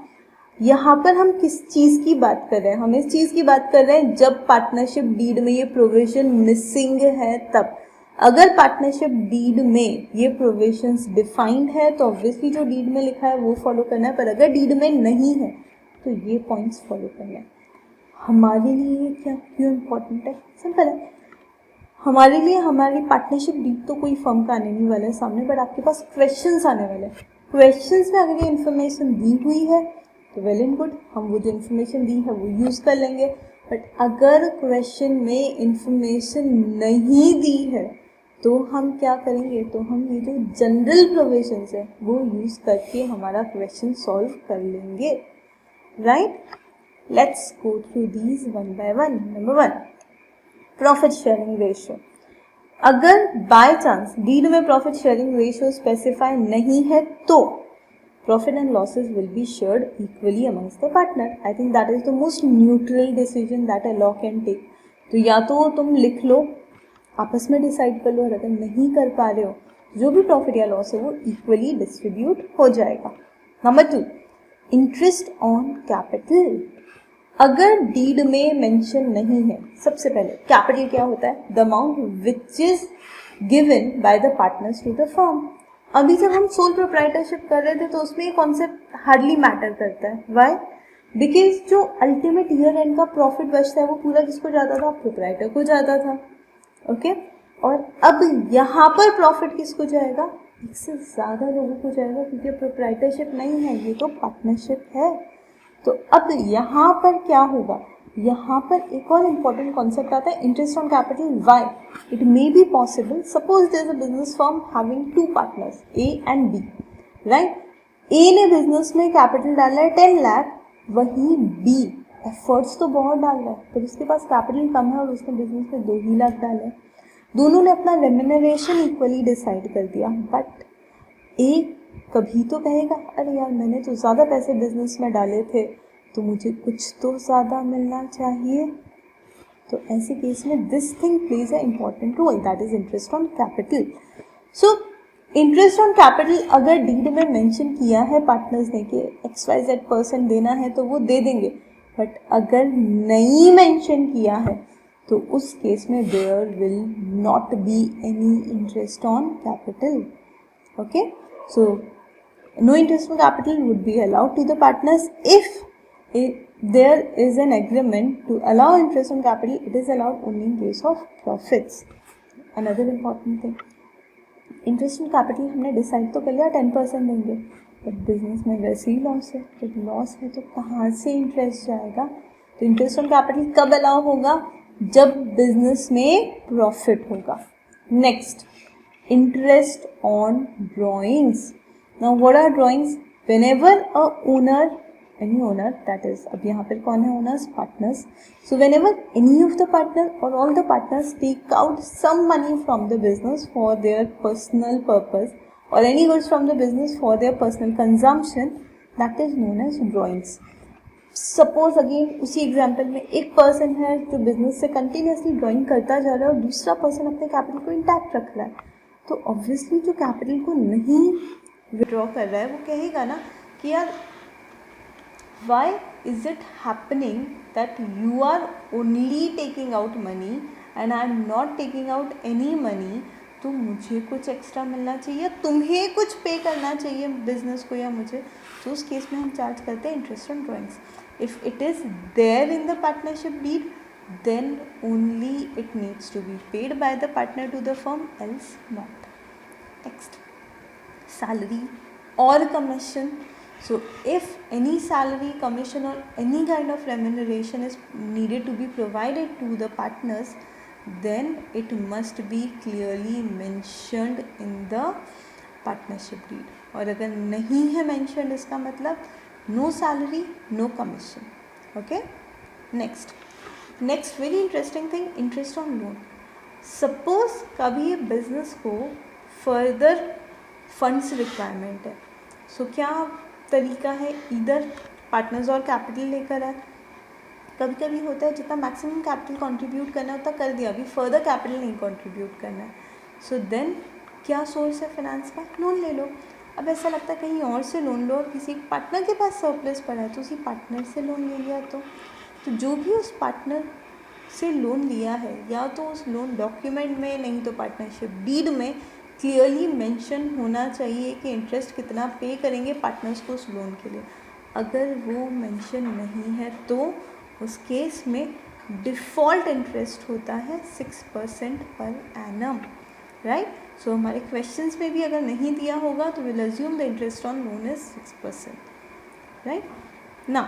यहाँ पर हम किस चीज़ की बात कर रहे हैं? हम इस चीज़ की बात कर रहे हैं जब पार्टनरशिप डीड में ये प्रोविजन मिसिंग है तब. अगर पार्टनरशिप डीड में ये प्रोविजंस डिफाइंड है तो ऑब्वियसली जो डीड में लिखा है वो फॉलो करना है, पर अगर डीड में नहीं है तो ये पॉइंट्स फॉलो करना है. हमारे लिए ये क्या क्यों इम्पोर्टेंट है? सिंपल है. हमारे लिए हमारी पार्टनरशिप डीड तो कोई फर्म का आने नहीं वाला है सामने, बट आपके पास क्वेश्चंस आने वाले हैं. क्वेश्चंस में अगर ये इन्फॉर्मेशन दी हुई है तो वेल एंड गुड, हम वो जो इन्फॉर्मेशन दी है वो यूज़ कर लेंगे। बट अगर क्वेश्चन में इन्फॉर्मेशन नहीं दी है तो हम क्या करेंगे, तो हम ये जो जनरल प्रोविजंस है वो यूज़ करके हमारा क्वेश्चन सॉल्व कर लेंगे, right. Let's go through these one by one. Number 1, profit sharing ratio. अगर बाय चांस डीड में प्रॉफिट शेयरिंग रेशियो स्पेसिफाई नहीं है तो profit and losses will be shared equally amongst the partner. I think that is the most neutral decision that a law can take. तो या तो तुम लिख लो, आपस में डिसाइड कर लो, और अगर नहीं कर पा रहे हो जो भी प्रॉफिट या लॉस है वो इक्वली डिस्ट्रीब्यूट हो जाएगा। Number 2, interest on capital. अगर डीड में मेंशन नहीं है, सबसे पहले कैपिटल क्या होता है, the amount which is given by the partners to the firm. अभी जब हम सोल प्रोप्राइटरशिप कर रहे थे तो उसमें ये कॉन्सेप्ट हार्डली मैटर करता है। वाई? बिकॉज जो अल्टीमेट ईयर एंड का प्रॉफिट बचता है वो पूरा किसको जाता था, प्रोप्राइटर को जाता था। ओके, और अब यहाँ पर प्रॉफिट किसको जाएगा, एक से ज़्यादा लोगों को जाएगा, क्योंकि प्रोप्राइटरशिप नहीं है, ये तो पार्टनरशिप है। तो अब यहाँ पर क्या होगा, यहाँ पर एक और इम्पॉर्टेंट कॉन्सेप्ट आता है, interest on capital. Why? It may be possible, suppose there is a business firm having 2 partners A and B, right. A ने बिजनेस में कैपिटल डाला है 10 लाख, वहीं बी एफर्ट्स तो बहुत डाल रहा है, पर उसके पास कैपिटल कम है और उसने बिजनेस में 2 ही लाख डाले। दोनों ने अपना रेम्यूनरेशन इक्वली डिसाइड कर दिया, बट ए कभी तो कहेगा अरे यार मैंने तो ज़्यादा पैसे बिजनेस में डाले थे तो मुझे कुछ तो ज़्यादा मिलना चाहिए। तो ऐसे केस में this thing plays a important role, that is interest on capital. So interest on capital अगर डीड में मेंशन किया है पार्टनर्स ने कि XYZ% देना है तो वो दे देंगे, बट अगर नहीं मेंशन किया है तो उस केस में there will not be any interest on capital. Okay, so no interest on capital would be allowed to the partners. If there is an agreement to allow interest on capital, it is allowed only in case of profits. Another important thing, interest on capital हमने decide तो कर लिया 10% देंगे, but business में वैसे ही loss है, जब loss है तो कहाँ से इंटरेस्ट जाएगा। तो इंटरेस्ट ऑन कैपिटल कब अलाउ होगा, जब बिजनेस में प्रॉफिट होगा। Next, interest on drawings. Now what are drawings? Whenever a owner, any owner, that is अब यहाँ पर कौन है owners, partners. So whenever any of the partner or all the partners take out some money from the business for their personal purpose or any goods from the business for their personal consumption, that is known as drawings. Suppose again उसी example में एक person है जो business से continuously drawing करता जा रहा है और दूसरा पर्सन अपने कैपिटल को इंटैक्ट रख रहा है, तो ऑब्वियसली जो कैपिटल को नहीं विड्रॉ कर रहा है वो कहेगा ना कि यार why is it happening that you are only taking out money and I am not taking out any money, तो मुझे कुछ एक्स्ट्रा मिलना चाहिए, तुम्हें कुछ पे करना चाहिए बिजनेस को या मुझे। तो उस केस में हम चार्ज करते हैं interest on drawings. If it is there in the partnership deed then only it needs to be paid by the partner to the firm, else not. Next, salary or commission. So if any salary, commission or any kind of remuneration is needed to be provided to the partners, then it must be clearly mentioned in the partnership deed. और अगर नहीं है mentioned, इसका मतलब no salary, no commission. Okay, next very interesting thing, interest on loan. Suppose कभी business को further funds requirement है, सो क्या तरीका है, इधर पार्टनर्स और कैपिटल लेकर आए। कभी कभी होता है जितना मैक्सिमम कैपिटल कंट्रीब्यूट करना है उतना कर दिया, अभी फर्दर कैपिटल नहीं कंट्रीब्यूट करना है, सो देन क्या सोर्स है फाइनेंस का, लोन ले लो। अब ऐसा लगता है कहीं और से लोन लो और किसी पार्टनर के पास सरप्लस पड़ा है तो उसी पार्टनर से लोन ले लिया, तो जो भी उस पार्टनर से लोन लिया है या तो उस लोन डॉक्यूमेंट में, नहीं तो पार्टनरशिप डीड में क्लियरली मेंशन होना चाहिए कि इंटरेस्ट कितना पे करेंगे पार्टनर्स को उस लोन के लिए। अगर वो मेंशन नहीं है तो उस केस में डिफ़ॉल्ट इंटरेस्ट होता है 6% पर एनम, राइट। सो हमारे क्वेश्चंस में भी अगर नहीं दिया होगा तो will assume the interest on loan is 6%, right. ना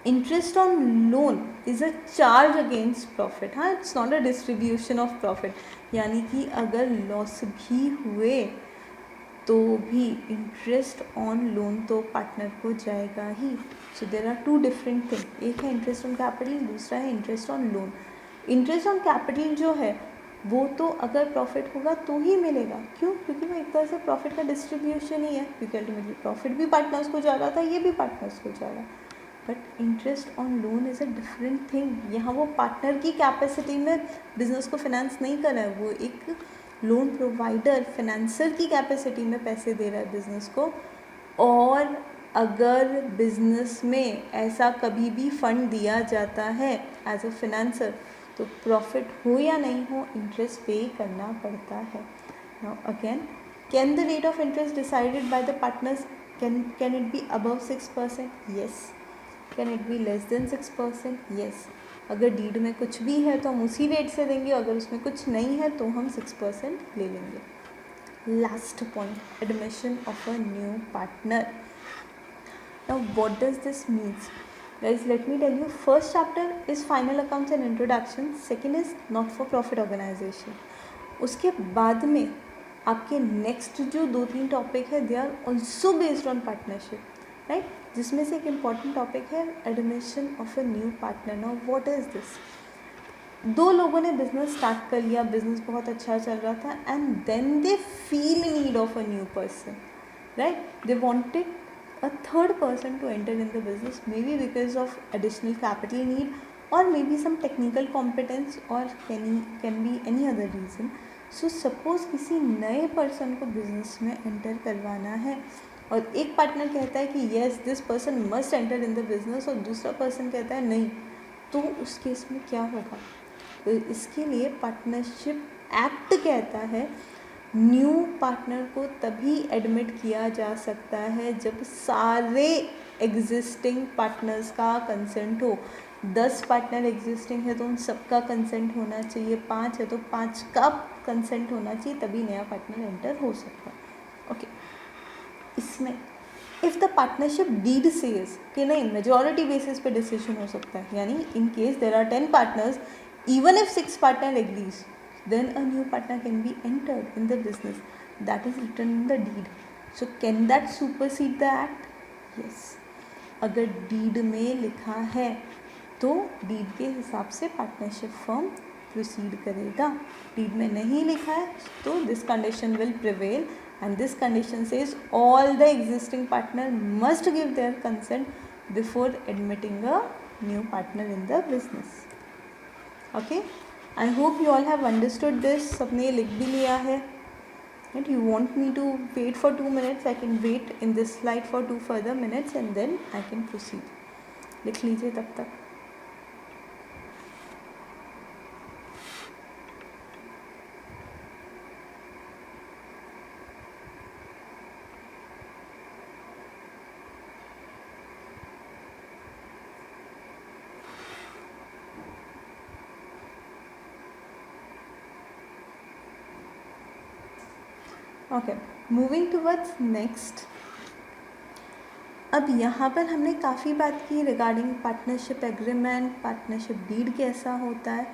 interest on loan is a charge against profit. हाँ, it's not a distribution of profit. यानी कि अगर लॉस भी हुए तो भी इंटरेस्ट ऑन लोन तो पार्टनर को जाएगा ही. So there are two different thing. एक है इंटरेस्ट ऑन कैपिटल, दूसरा है interest on loan. Interest on capital जो है वो तो अगर प्रॉफिट होगा तो ही मिलेगा. क्यों? क्योंकि वो एक तरह से प्रॉफिट का डिस्ट्रीब्यूशन ही है, क्योंकि अल्टीमेटली प्रॉफिट भी पार्टनर्स को जा रहा था, ये भी पार्टनर्स को जा रहा. But interest on loan is a different thing. यहाँ वो पार्टनर की कैपेसिटी में बिजनेस को फिनेंस नहीं कर रहा है, वो एक लोन प्रोवाइडर फिनेंसर की कैपेसिटी में पैसे दे रहा है बिजनेस को. और अगर बिजनेस में ऐसा कभी भी फंड दिया जाता है एज अ फिनेंसर तो प्रॉफिट हो या नहीं हो इंटरेस्ट पे करना पड़ता है. Now again, can the rate of interest decided by the partners can it be above 6%? Yes. Can it be less than 6%? Yes. अगर डीड में कुछ भी है तो हम उसी रेट से देंगे, अगर उसमें कुछ नहीं है तो हम 6% ले लेंगे. Last point, admission of a new partner. Now what does this means? Guys, let me tell you, first chapter is final accounts and introduction, second is not for profit organization. उसके बाद में आपके नेक्स्ट जो 2-3 topic है they are also based on partnership, right. जिसमें से एक important topic है admission of a new partner. Now what is this? 2 लोगों ने बिजनेस स्टार्ट कर लिया, बिजनेस बहुत अच्छा चल रहा था, and then they feel need of a new person, right. They wanted a third person to enter in the business, maybe because of additional capital need or maybe some technical competence or can be any other reason. So suppose किसी नए person को business में enter करवाना है और एक partner कहता है कि yes this person must enter in the business और दूसरा person कहता है नहीं, तो उस केस में क्या होगा? तो इसके लिए पार्टनरशिप एक्ट कहता है न्यू पार्टनर को तभी एडमिट किया जा सकता है जब सारे एग्जिस्टिंग पार्टनर्स का कंसेंट हो. 10 पार्टनर एग्जिस्टिंग है तो उन सबका कंसेंट होना चाहिए, 5 है तो 5 का कंसेंट होना चाहिए, तभी नया पार्टनर एंटर हो सकता है. ओके. इसमें if the partnership deed says कि नहीं, मेजॉरिटी बेसिस पे डिसीजन हो सकता है, यानी in case there are 10 partners, even if 6 partner agrees, then a new partner can be entered in the business. That is written in the deed. So can that supersede the act? Yes. अगर deed में लिखा है तो deed के हिसाब से partnership firm proceed करेगा. Deed में नहीं लिखा है तो this condition will prevail, and this condition says all the existing partner must give their consent before admitting a new partner in the business. Okay. I hope you all have understood this. सबने लिख भी लिया है. And you want me to wait for 2 minutes? I can wait in this slide for 2 further minutes and then I can proceed. लिख लीजिए तब तक. Okay, moving towards next. अब यहाँ पर हमने काफ़ी बात की regarding partnership agreement, partnership deed कैसा होता है.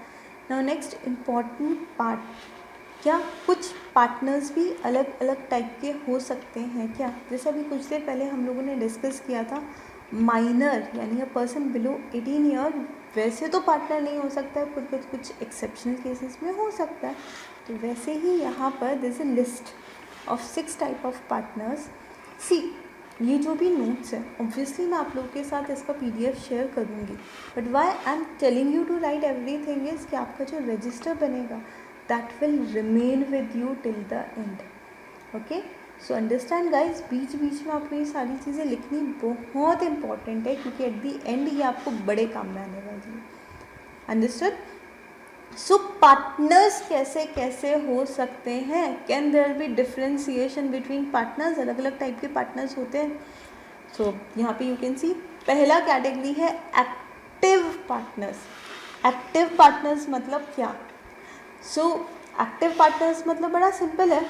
नाउ नेक्स्ट इम्पॉर्टेंट पार्ट, क्या कुछ पार्टनर्स भी अलग अलग टाइप के हो सकते हैं क्या? जैसे अभी कुछ देर पहले हम लोगों ने डिस्कस किया था माइनर यानी अ पर्सन बिलो 18 ईयर, वैसे तो पार्टनर नहीं हो सकता है, कुछ एक्सेप्शनल केसेस में हो सकता है. तो वैसे ही यहाँ पर this is a list of 6 type of partners. See, ये जो भी नोट्स है ऑब्वियसली मैं आप लोगों के साथ इसका PDF शेयर करूँगी, but why I am telling you to write everything is कि आपका जो रजिस्टर बनेगा that will remain with you till the end. Okay, so understand guys, बीच बीच में आपको ये सारी चीज़ें लिखनी बहुत इंपॉर्टेंट है क्योंकि एट दी एंड ये आपको बड़े काम में आने वाली है. अंडरस्टूड? सो पार्टनर्स कैसे कैसे हो सकते हैं? Can there be differentiation between partners? अलग अलग टाइप के पार्टनर्स होते हैं. सो यहाँ पे यू कैन सी पहला कैटेगरी है एक्टिव पार्टनर्स. एक्टिव पार्टनर्स मतलब क्या? सो एक्टिव पार्टनर्स मतलब बड़ा सिंपल है,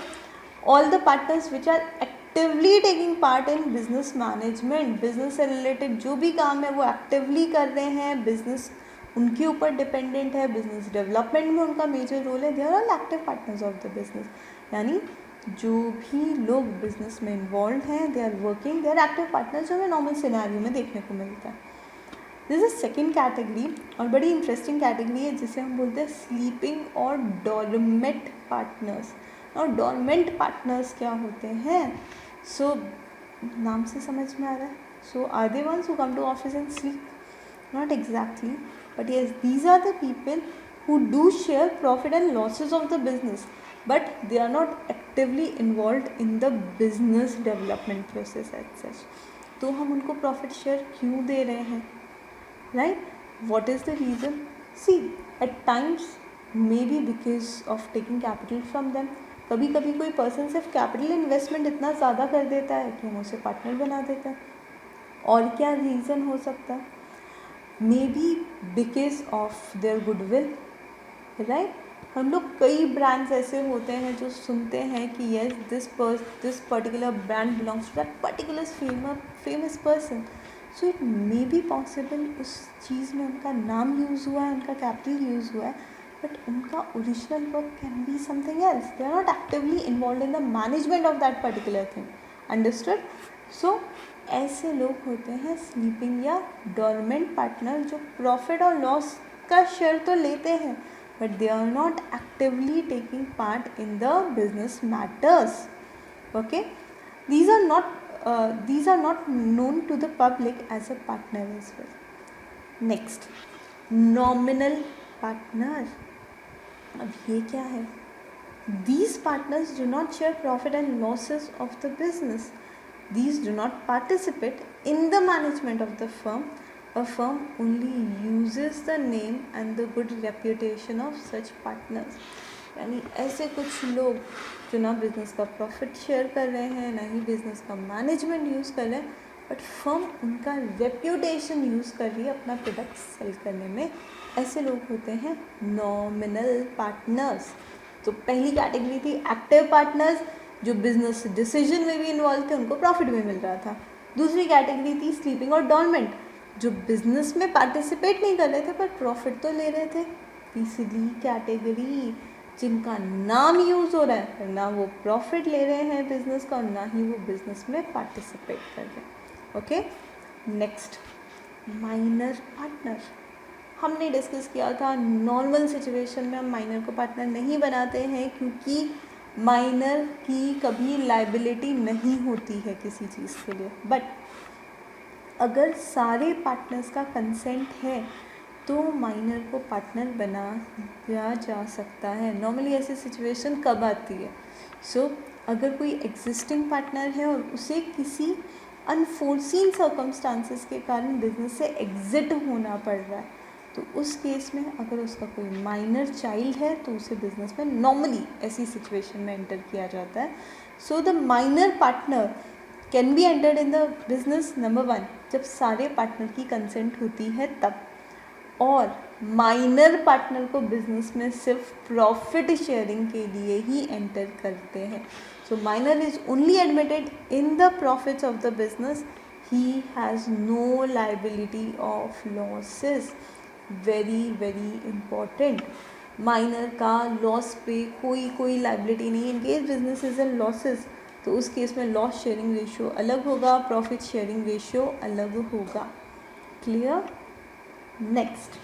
all the partners which are actively taking part in business management, business से रिलेटेड जो भी काम है वो एक्टिवली कर रहे हैं, बिजनेस उनके ऊपर डिपेंडेंट है, बिजनेस डेवलपमेंट में उनका मेजर रोल है, they are all active partners of the business. यानी जो भी लोग बिजनेस में इन्वॉल्व हैं, they are working, they are active partners, जो हमें नॉर्मल सिनेरियो में देखने को मिलता है। दिस इज सेकेंड कैटेगरी, और बड़ी इंटरेस्टिंग कैटेगरी है जिसे हम बोलते हैं स्लीपिंग और डॉर्मेंट पार्टनर्स। और डॉर्मेंट पार्टनर्स क्या होते हैं? सो नाम से समझ में आ रहा है, so are they ones who come to office and sleep? Not exactly, but yes, these are the people who do share profit and losses of the business, but they are not actively involved in the business development process as such. तो हम उनको profit share क्यों दे रहे हैं, right? What is the reason? See, at times maybe because of taking capital from them. कभी कभी कोई person सिर्फ कैपिटल इन्वेस्टमेंट इतना ज़्यादा कर देता है कि हम उसे पार्टनर बना देते हैं। और क्या रीज़न हो सकता है? May be because of their goodwill, right? हम लोग कई ब्रांड्स ऐसे होते हैं जो सुनते हैं कि yes this particular brand belongs to that particular famous person, so it may be possible उस चीज़ में उनका नाम यूज़ हुआ है, उनका कैपिटल यूज़ हुआ है, बट उनका original work can be something else, they are not actively involve in the management of that particular thing. Understood? So ऐसे लोग होते हैं स्लीपिंग या डॉर्मेंट पार्टनर, जो प्रॉफिट और लॉस का शेयर तो लेते हैं but they are not actively taking part in the business matters. Okay, these are not known to the public as a partner as well. Next, nominal partner. अब ये क्या है? These partners do not share profit and losses of the business. These do not participate in the management of the firm. A firm only uses the name and the good reputation of such partners. यानी ऐसे कुछ लोग जो ना business का profit share कर रहे हैं, ना ही बिज़नेस का मैनेजमेंट यूज़ कर रहे हैं, बट फर्म उनका रेप्यूटेशन यूज़ कर रही है अपना प्रोडक्ट सेल करने में। ऐसे लोग होते हैं नॉमिनल पार्टनर्स। तो पहली कैटेगरी थी एक्टिव पार्टनर्स, जो बिजनेस डिसीजन में भी इन्वॉल्व थे, उनको प्रॉफिट भी मिल रहा था। दूसरी कैटेगरी थी स्लीपिंग और डॉर्मेंट, जो बिजनेस में पार्टिसिपेट नहीं कर रहे थे पर प्रॉफिट तो ले रहे थे। तीसरी कैटेगरी जिनका नाम यूज़ हो रहा है, ना वो प्रॉफिट ले रहे हैं बिजनेस का, ना ही वो बिजनेस में पार्टिसिपेट कर रहे हैं। Okay, next, minor partner. हमने डिस्कस किया था नॉर्मल सिचुएशन में हम माइनर को पार्टनर नहीं बनाते हैं क्योंकि माइनर की कभी लायबिलिटी नहीं होती है किसी चीज़ के लिए, बट अगर सारे पार्टनर्स का कंसेंट है तो माइनर को पार्टनर बनाया जा सकता है। नॉर्मली ऐसी सिचुएशन कब आती है? सो अगर कोई एग्जिस्टिंग पार्टनर है और उसे किसी अनफोर्सीन सर्कमस्टांसेस के कारण बिजनेस से एग्जिट होना पड़ रहा है, तो उस केस में अगर उसका कोई माइनर चाइल्ड है तो उसे बिजनेस में नॉर्मली ऐसी सिचुएशन में एंटर किया जाता है। So the minor partner can be entered in the business, number 1, जब सारे पार्टनर की कंसेंट होती है तब, और माइनर पार्टनर को बिजनेस में सिर्फ प्रॉफिट शेयरिंग के लिए ही एंटर करते हैं। So minor is only admitted in the profits of the business, he has no liability of losses. Very very important, minor का लॉस पे कोई लाइबिलिटी नहीं। In case business is in losses तो उस केस में loss sharing ratio अलग होगा, profit sharing ratio अलग होगा। Clear? Next,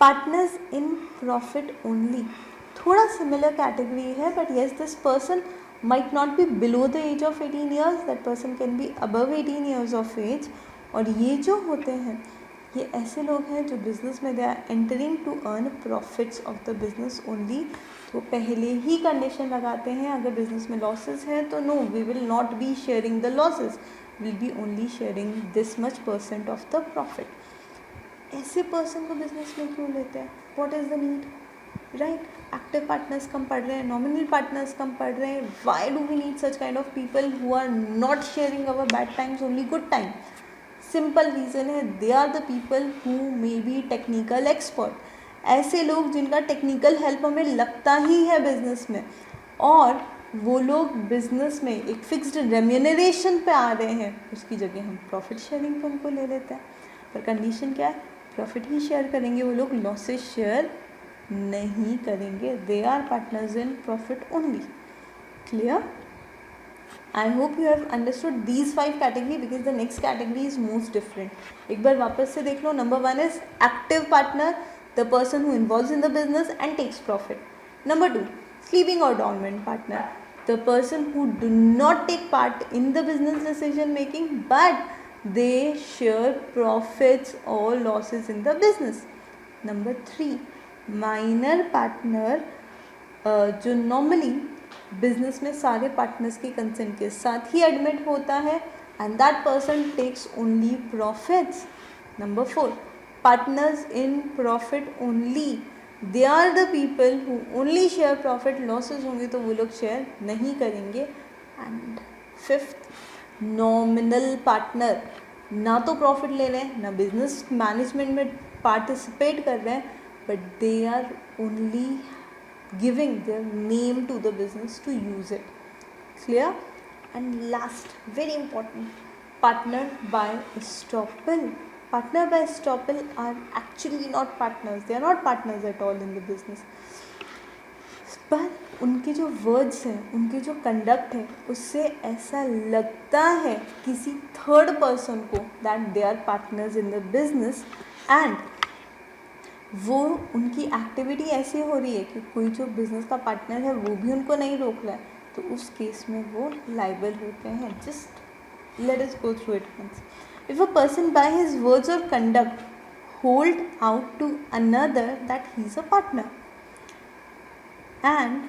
partners in profit only. थोड़ा सिमिलर कैटेगरी है, but yes this person might not be below the age of 18 years, that person can be above 18 years of age। और ये जो होते हैं ये ऐसे लोग हैं जो बिज़नेस में they are entering to earn profits of the business only. तो पहले ही कंडीशन लगाते हैं अगर बिज़नेस में लॉसेस हैं तो no, we will not be sharing the losses, will be only sharing this much % of the profit. ऐसे पर्सन को बिज़नेस में क्यों लेते हैं? What is the need, right? Active partners कम पढ़ रहे हैं, नॉमिनल पार्टनर्स कम पढ़ रहे हैं, why do we need such kind of people who are not sharing our bad times, only good time? Simple reason है, they are the people who may be technical expert ऐसे लोग जिनका technical help हमें लगता ही है business में, और वो लोग बिजनेस में एक फिक्स्ड रेम्यूनरेशन पे आ रहे हैं, उसकी जगह हम प्रॉफिट शेयरिंग पे उनको ले लेते हैं। पर कंडीशन क्या है, प्रॉफिट ही शेयर करेंगे, वो लोग लॉसेस शेयर नहीं करेंगे। They are partners in profit only. Clear? I hope you have understood these 5 category because the next category is most different. एक बार वापस से देख लो. Number 1 is active partner, the person who involves in the business and takes profit. Number 2, sleeping or dormant partner, the person who do not take part in the business decision making but they share profits or losses in the business. Number 3, minor partner, जो normally business में सारे partners के consent के साथ ही admit होता है and that person takes only profits. Number 4, partners in profit only, they are the people who only share profit, losses होंगे तो वो लोग शेयर नहीं करेंगे. एंड 5th, नॉमिनल पार्टनर, ना तो प्रॉफिट ले रहे हैं ना बिजनेस मैनेजमेंट में पार्टिसिपेट कर रहे हैं, but they are only giving their name to the business to use it. Clear? And last, very important, partner by estoppel. Partner by estoppel are actually not partners. They are not partners at all in the business. पर उनके जो words हैं, उनके जो conduct है, उससे ऐसा लगता है किसी थर्ड पर्सन को that they are partners in the business, and वो उनकी एक्टिविटी ऐसी हो रही है कि कोई जो बिज़नेस का पार्टनर है वो भी उनको नहीं रोक रहा है, तो उस केस में वो लाइबल होते हैं. Just let us go through it once. If a person by his words और conduct hold out to another that he is a partner and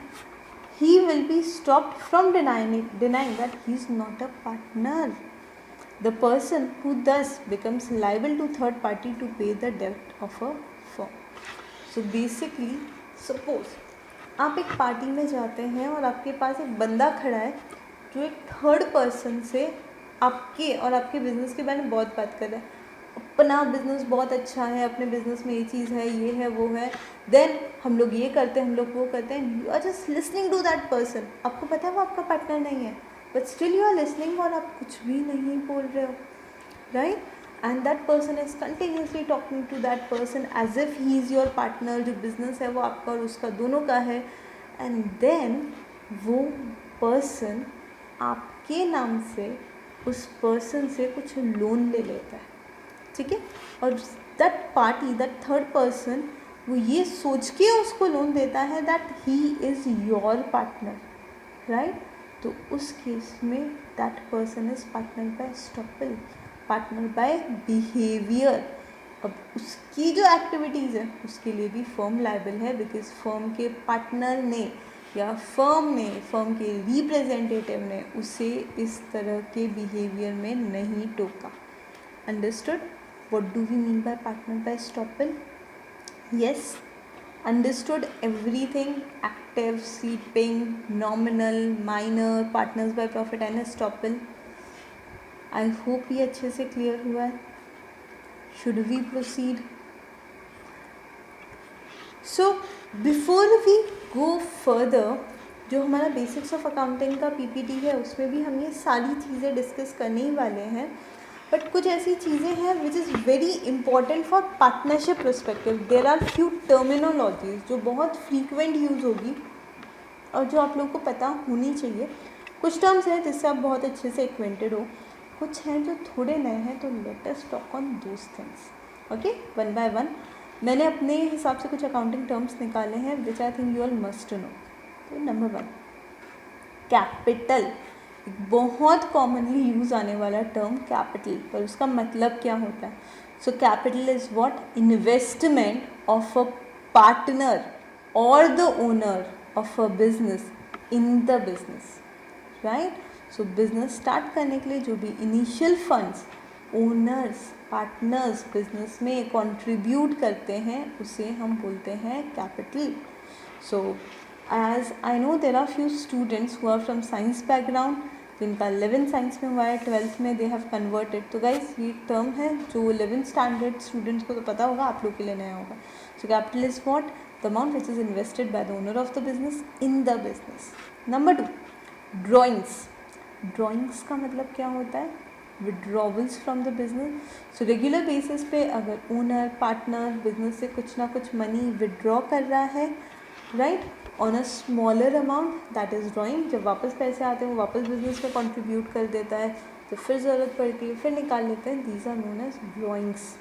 he will be stopped from denying that he is not a partner. The person who thus becomes liable to third party to pay the debt of a firm. So basically, suppose आप एक party में जाते हैं और आपके पास एक बंदा खड़ा है जो एक थर्ड पर्सन से आपके और आपके बिजनेस के बारे में बहुत बात कर रहा है, अपना बिजनेस बहुत अच्छा है, अपने बिजनेस में ये चीज़ है, ये है, वो है, देन हम लोग ये करते हैं, हम लोग वो करते हैं. You are just listening to that person. आपको पता है वो आपका पार्टनर नहीं है, but still you are listening और आप कुछ भी नहीं बोल रहे हो, right? And that person is continuously talking to that person as if he is your partner. जो बिजनेस है वो आपका और उसका दोनों का है, एंड देन वो पर्सन आपके नाम से उस पर्सन से कुछ लोन ले लेता है, ठीक है? और that party, that third person, वो ये सोच के उसको लोन देता है that he is your partner, right? तो उस केस में that person is partner by estoppel, partner by behaviour. अब उसकी जो एक्टिविटीज़ है उसके लिए भी फर्म लायबल है, बिकॉज फर्म के पार्टनर ने या फर्म के रिप्रेजेंटेटिव ने उसे इस तरह के बिहेवियर में नहीं टोका. Understood? What do we mean by partner by estoppel? Yes, understood everything. Active, sleeping, nominal, minor, partners by profit and estoppel. I hope ये अच्छे से clear हुआ है. Should we proceed? So before we go further, जो हमारा basics of accounting का PPT है उसमें भी हम ये सारी चीज़ें डिस्कस करने ही वाले हैं, बट कुछ ऐसी चीज़ें हैं which is very important for partnership perspective. There are few terminologies जो बहुत फ्रीक्वेंट यूज़ होगी और जो आप लोगों को पता होनी चाहिए. कुछ टर्म्स हैं जिससे आप बहुत अच्छे से एक्वेंटेड हो, कुछ हैं जो थोड़े नए हैं, तो let us talk on those things. Okay, one by one. मैंने अपने हिसाब से कुछ अकाउंटिंग टर्म्स निकाले हैं which I think you all must know. तो नंबर 1, कैपिटल. बहुत कॉमनली यूज़ आने वाला टर्म कैपिटल, पर उसका मतलब क्या होता है? So capital is what? Investment of a partner और the owner of a business in the business, right? So business start करने के लिए जो भी initial funds owners, partners business में कंट्रीब्यूट करते हैं उसे हम बोलते हैं capital. So as I know there are few students who are from science background, जिनका 11th साइंस में हुआ है, 12th में दे हैव कन्वर्टेड। तो गाइस ये टर्म है जो 11th स्टैंडर्ड स्टूडेंट्स को तो पता होगा, आप लोग के लिए नया होगा। So capital is what? The amount which is invested by the owner of the business in the business. Number 2, drawings. Drawings का मतलब क्या होता है? Withdrawals from the business. So regular basis पे अगर ओनर पार्टनर बिजनेस से कुछ ना कुछ मनी विड्रॉ कर रहा है, right, on a smaller amount, that is drawing. जब वापस पैसे आते हैं वो वापस बिजनेस में कंट्रीब्यूट कर देता है, तो फिर ज़रूरत पड़ती है फिर निकाल लेते हैं, these are known as drawings.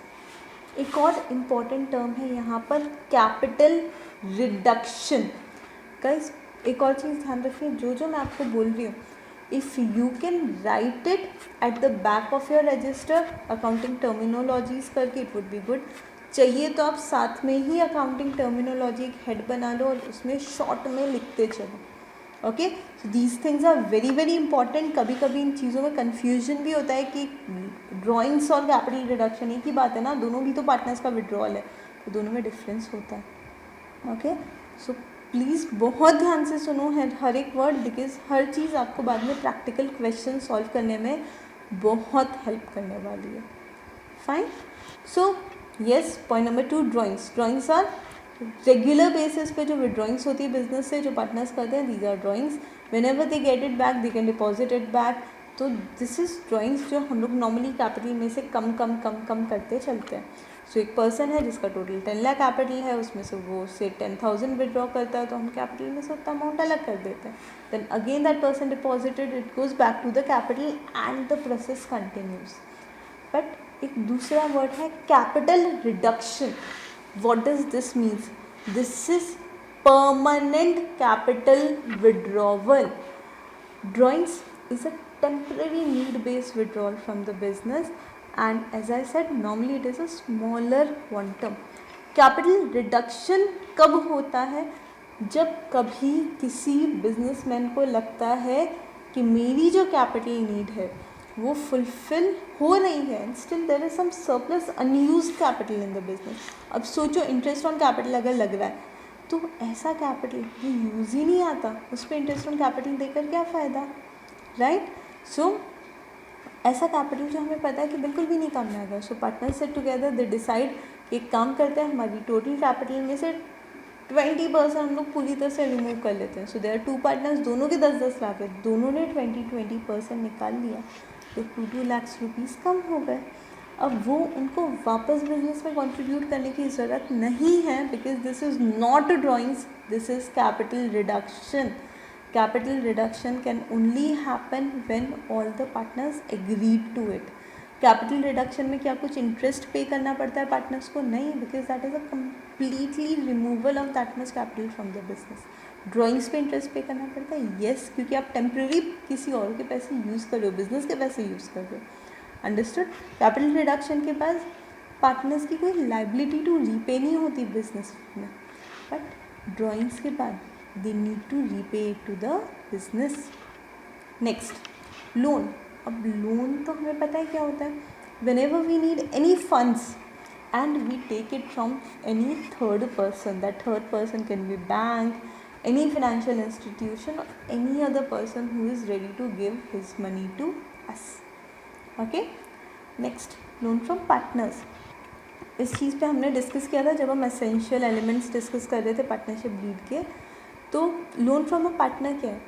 एक और इम्पॉर्टेंट टर्म है यहाँ पर, कैपिटल रिडक्शन। गाइस एक और चीज़ ध्यान रखिए, जो मैं आपको बोल रही हूँ, if you can write it at the back of your register accounting terminologies करके, it would be good। चाहिए तो आप साथ में ही accounting terminology एक हेड बना लो और उसमें शॉर्ट में लिखते चलो। Okay, these things are very very important. कभी कभी इन चीज़ों में कन्फ्यूजन भी होता है कि ड्राइंग्स और कैपिटल रिडक्शन एक ही बात है ना, दोनों भी तो पार्टनर्स का विड्रॉल है, तो दोनों में डिफरेंस होता है। ओके, सो प्लीज़ बहुत ध्यान से सुनो हर एक वर्ड, बिकॉज हर चीज़ आपको बाद में प्रैक्टिकल क्वेश्चन सॉल्व करने में बहुत हेल्प करने वाली है। Fine, so yes, point number 2, drawings. Drawings are regular basis पे जो विड्रॉइंग्स होती है बिजनेस से, जो पार्टनर्स करते हैं, these are drawings. Whenever they get it back they can deposit it back. तो दिस इज़ ड्राइंग्स जो हम लोग नॉर्मली कैपिटल में से कम कम कम कम करते चलते हैं। सो एक पर्सन है जिसका टोटल 10 लाख कैपिटल है, उसमें से वो से 10,000 विड्रॉ करता है, तो हम कैपिटल में से उतना अमाउंट अलग कर देते हैं। Then again that person deposited, it goes back to the capital and the process continues. But एक दूसरा वर्ड है capital reduction. What does this means? This is permanent capital withdrawal. Drawings is a temporary need based withdrawal from the business, and as I said normally it is a smaller quantum. capital reduction कब होता है? जब कभी किसी businessman को लगता है कि मेरी जो कैपिटल नीड है वो फुलफिल हो रही है, and still there is some surplus unused capital in the business. अब सोचो, इंटरेस्ट ऑन कैपिटल अगर लग रहा है, तो ऐसा कैपिटल जो यूज़ ही नहीं आता, उस पर इंटरेस्ट ऑन कैपिटल देकर क्या फ़ायदा, राइट? सो ऐसा कैपिटल जो हमें पता है कि बिल्कुल भी नहीं काम में आएगा। So partner set together, they decide एक काम करते हैं, हमारी टोटल कैपिटल में से 20% हम लोग पूरी तरह से रिमूव कर लेते हैं। सो देयर 2 पार्टनर्स, दोनों के 10-10 लाख है, दोनों ने 20% निकाल लिया, तो 2 लाख रुपीज़ कम हो गए। अब वो उनको वापस बिजनेस में कंट्रीब्यूट करने की ज़रूरत नहीं है, because this is not drawings, this is capital reduction. Capital reduction can only happen when all the partners agreed to it. Capital reduction में क्या कुछ इंटरेस्ट पे करना पड़ता है पार्टनर्स को? नहीं, because that is a completely removal of that much capital from the business. Drawings पे इंटरेस्ट पे करना पड़ता है, येस, क्योंकि आप टेम्प्रेरी किसी और के पैसे यूज़ कर रहे हो, बिजनेस के पैसे यूज़ कर रहे हो। अंडरस्टूड? कैपिटल रिडक्शन के बाद पार्टनर्स की कोई लाइबिलिटी टू रीपे नहीं होती बिजनेस में, बट ड्राइंग्स के बाद they need to repay it to the business. Next, loan. अब लोन तो हमें पता है क्या होता है, whenever we need any funds and we take it from any third person, that third person can be bank, any financial institution or any other person who is ready to give his money to us. Okay, next, loan from partners. इस चीज़ पे हमने discuss किया था जब हम essential elements discuss कर रहे थे पार्टनरशिप डीड के। तो लोन फ्रॉम अ पार्टनर क्या है?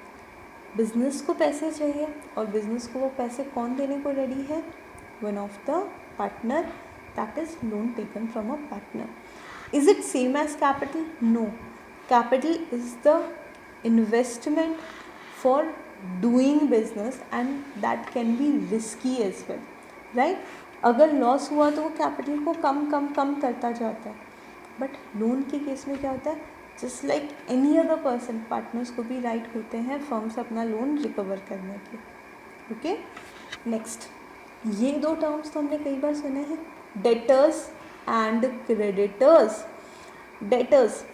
बिजनेस को पैसे चाहिए, और बिजनेस को वो पैसे कौन देने को रेडी है? One of the partner, that is loan taken from a partner. Is it same as capital? No, capital is the investment for doing business and that can be risky as well, right? अगर loss हुआ तो वो capital को कम कम कम करता जाता है, but loan के case में क्या होता है? Just like any other person, partners को भी राइट होते हैं फर्म से अपना लोन रिकवर करने के। ओके, नेक्स्ट, ये 2 टर्म्स तो हमने कई बार सुने हैं, डेटर्स एंड क्रेडिटर्स। डेटर्स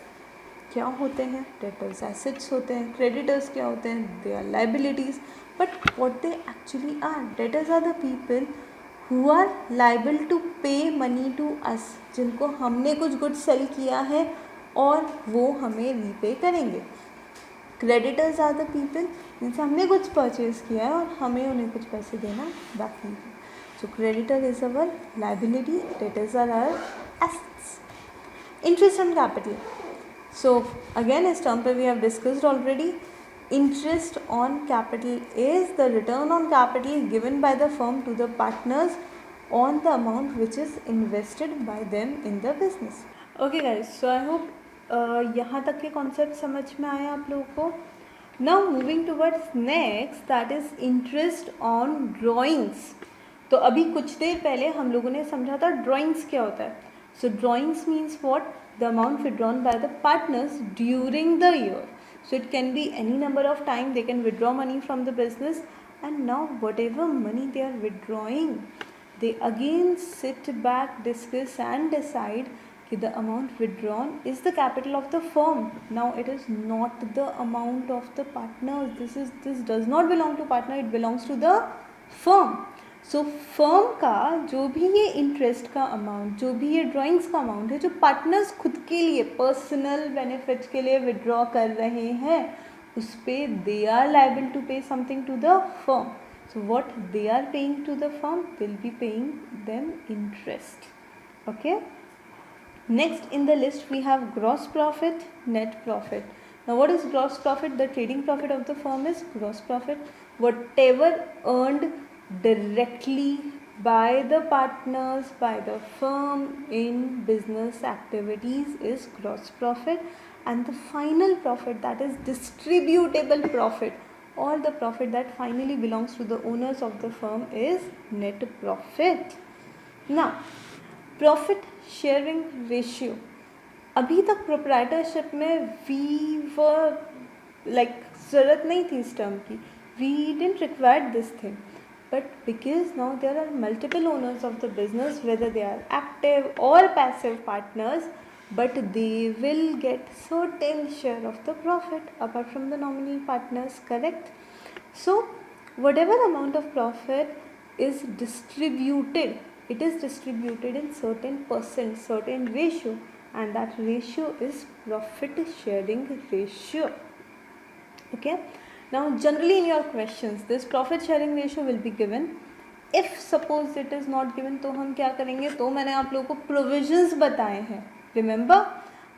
क्या होते हैं? डेटर्स एसेट्स होते हैं, क्रेडिटर्स क्या होते हैं? They are liabilities. But what they actually are? Debtors are the people who are liable to pay money to us, जिनको हमने कुछ गुड सेल किया है और वो हमें रीपे करेंगे। क्रेडिटर्स आर द पीपल जिनसे हमने कुछ परचेज किया है और हमें उन्हें कुछ पैसे देना बाकी है. So creditor is our liability, debtors are our assets. Interest on capital. So again, इस term पे we have discussed already. Interest on capital is the return on capital given by the firm to the partners on the amount which is invested by them in the business. Okay guys, so I hope यहाँ तक के concept समझ में आया आप लोगों को. Now moving towards next, that is interest on drawings. तो अभी कुछ देर पहले हम लोगों ने समझा था ड्राइंग्स क्या होता है. So drawings means what? The amount withdrawn by the partners during the year. So it can be any number of time they can withdraw money from the business, and now whatever money they are withdrawing, they again sit back, discuss and decide that the amount withdrawn is the capital of the firm. Now it is not the amount of the partners. This does not belong to partner, it belongs to the firm. So firm का जो भी ये interest का amount, जो भी ये drawings का amount है, जो पार्टनर्स खुद के लिए पर्सनल बेनिफिट्स के लिए विड्रॉ कर रहे हैं, उस पर they are liable to pay something to the firm. So what they are paying to the firm, they will be paying them interest. Okay. Next in the list we have gross profit, net profit. Now what is gross profit? The trading profit of the firm is gross profit. Whatever earned directly by the partners, by the firm in business activities is gross profit, and the final profit, that is distributable profit, or the profit that finally belongs to the owners of the firm, is net profit. Now profit sharing ratio. अभी तक proprietorship में we were like ज़रूरत नहीं थी इस term की, we didn't require this thing. But because now there are multiple owners of the business, whether they are active or passive partners, but they will get certain share of the profit apart from the nominal partners, correct? So whatever amount of profit is distributed, it is distributed in certain percent, certain ratio, and that ratio is profit sharing ratio. Okay. Now generally in your questions this profit sharing ratio will be given. If suppose it is not given तो हम क्या करेंगे, तो मैंने आप लोगों को provisions बताए हैं, remember,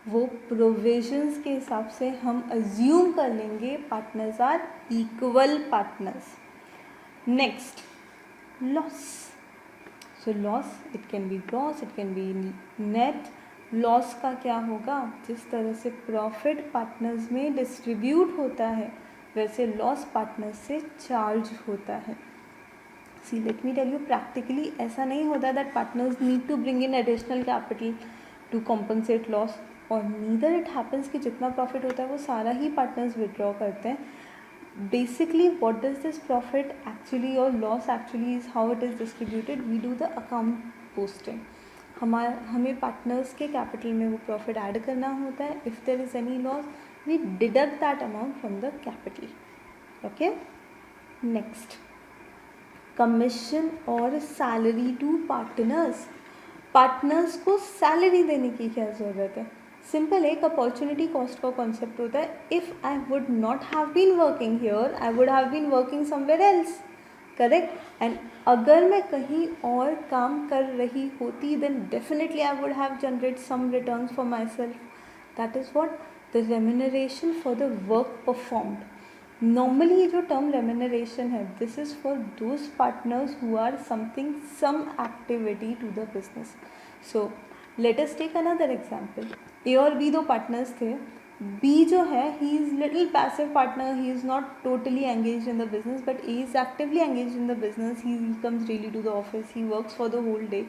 वो provisions के हिसाब से हम assume कर लेंगे partners are equal partners. Next, loss. So loss, it can be gross, it can be net. Loss का क्या होगा, जिस तरह से profit partners में distribute होता है वैसे लॉस पार्टनर से चार्ज होता है. See let me tell you, practically ऐसा नहीं होता that partners need to bring in additional capital to compensate loss, और नीदर इट हैपन्स कि जितना प्रॉफिट होता है वो सारा ही पार्टनर्स विड्रॉ करते हैं. Basically what does this profit actually और loss actually is how it is distributed. We do the account posting. हमें पार्टनर्स के कैपिटल में वो प्रॉफिट ऐड करना होता है. If there is any loss, we deduct that amount from the capital. Okay. Next, commission और salary to partners. Partners को salary देने की क्या ज़रूरत है? सिंपल, एक अपॉर्चुनिटी कॉस्ट का कॉन्सेप्ट होता है. If I would not have been working here, I would have been working somewhere else, correct. And अगर मैं कहीं और काम कर रही होती then definitely I would have generate some returns for myself. That is what the remuneration for the work performed. Normally जो term remuneration है, this is for those partners who are some activity to the business. So let us take another example. A और B दो partners थे. B जो है, he is little passive partner, he is not totally engaged in the business, but A is actively engaged in the business. He comes daily to the office, he works for the whole day.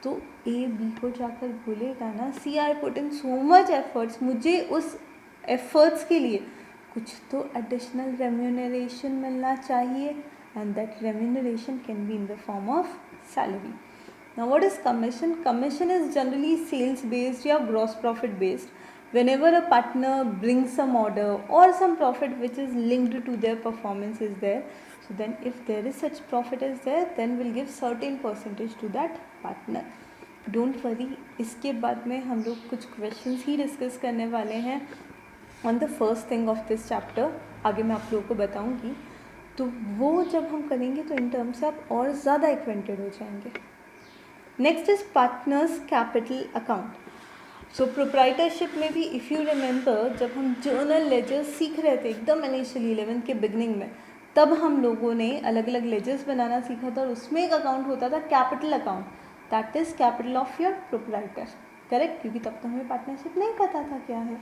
तो A B को जाकर बोलेगा ना, see I put in so much efforts, मुझे उस efforts के लिए कुछ तो एडिशनल रेम्यूनरेशन मिलना चाहिए, and that remuneration can be in the form of salary. Now what is commission? Commission is generally sales based या gross profit based. whenever a partner brings some order or some profit which is linked to their performance is there, so then if there is such profit is there, then we'll give certain percentage to that partner. Don't worry, इसके बाद में हम लोग कुछ questions ही discuss करने वाले हैं. On the first thing of this chapter, आगे मैं आप लोगों को बताऊंगी, तो वो जब हम करेंगे तो इन टर्म्स से आप और ज़्यादा एक्वेंटेड हो जाएंगे. Next is partners capital account. So proprietorship में भी इफ़ यू रिमेंबर, जब हम जर्नल लेजर्स सीख रहे थे एकदम इनिशियली 11th के बिगनिंग में, तब हम लोगों ने अलग अलग लेजर्स बनाना सीखा था और उसमें एक अकाउंट होता था capital account, that is capital of your proprietor. Correct, क्योंकि तब तो हमें पार्टनरशिप नहीं पता था क्या है.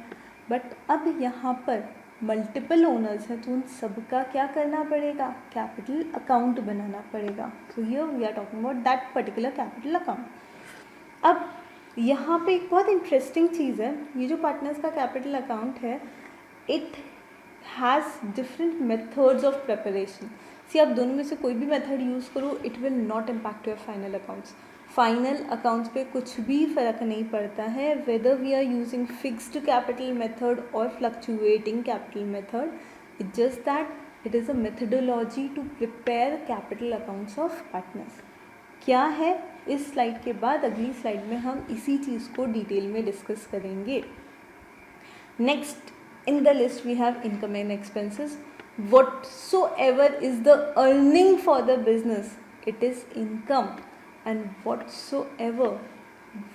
बट अब यहाँ पर मल्टीपल ओनर्स हैं तो उन सबका क्या करना पड़ेगा, कैपिटल अकाउंट बनाना पड़ेगा. So here we are talking about that particular capital account. अब यहाँ पे एक बहुत इंटरेस्टिंग चीज़ है, ये जो पार्टनर्स का कैपिटल अकाउंट है, it has different methods of preparation. See आप दोनों में से कोई भी मेथड यूज़ करो, it will not impact your final accounts. Final accounts पे कुछ भी फ़र्क नहीं पड़ता है whether we are using fixed capital method और fluctuating capital method. It just that it is a methodology to prepare capital accounts of partners. क्या है, इस स्लाइड के बाद अगली स्लाइड में हम इसी चीज़ को डिटेल में डिस्कस करेंगे. Next in the list we have income and expenses. whatsoever is the earning for the business, it is income. and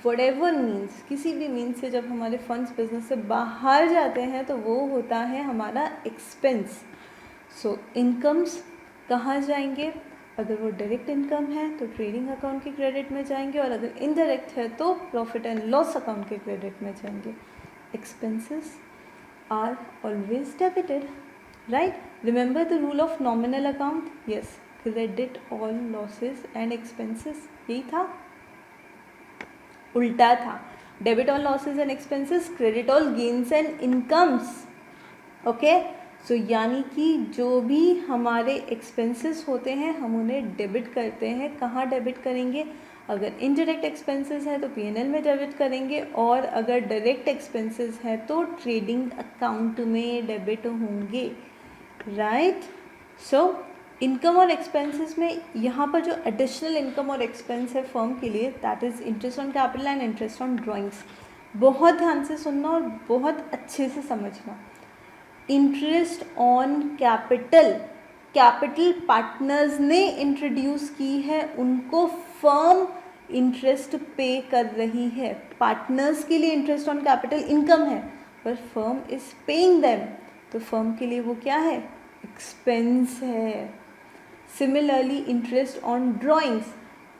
whatever means, किसी भी मीन्स से जब हमारे फंड्स बिजनेस से बाहर जाते हैं तो वो होता है हमारा एक्सपेंस. सो इनकम्स कहाँ जाएंगे, अगर वो डायरेक्ट इनकम है तो ट्रेडिंग अकाउंट के क्रेडिट में जाएंगे, और अगर इनडायरेक्ट है तो प्रॉफिट एंड लॉस अकाउंट के क्रेडिट में जाएंगे. Expenses are always debited, right. Remember the rule of nominal account. Yes, credit all losses and expenses, यही था, उल्टा था. Debit all losses and expenses, credit all gains and incomes. Okay, so यानी कि जो भी हमारे एक्सपेंसेस होते हैं हम उन्हें डेबिट करते हैं. कहाँ डेबिट करेंगे, अगर इनडायरेक्ट एक्सपेंसेस हैं तो पीएनएल में डेबिट करेंगे, और अगर डायरेक्ट एक्सपेंसेस हैं तो ट्रेडिंग अकाउंट में डेबिट होंगे, राइट. सो इनकम और एक्सपेंसेस में यहाँ पर जो एडिशनल इनकम और एक्सपेंस है फर्म के लिए, that is interest on capital and interest on drawings. बहुत ध्यान से सुनना और बहुत अच्छे से समझना. Interest on capital, capital partners ने इंट्रोड्यूस की है, उनको फर्म इंटरेस्ट पे कर रही है. पार्टनर्स के लिए इंटरेस्ट ऑन कैपिटल इनकम है, पर फर्म इज पेइंग देम, तो फर्म के लिए वो क्या है, एक्सपेंस है. Similarly interest on drawings,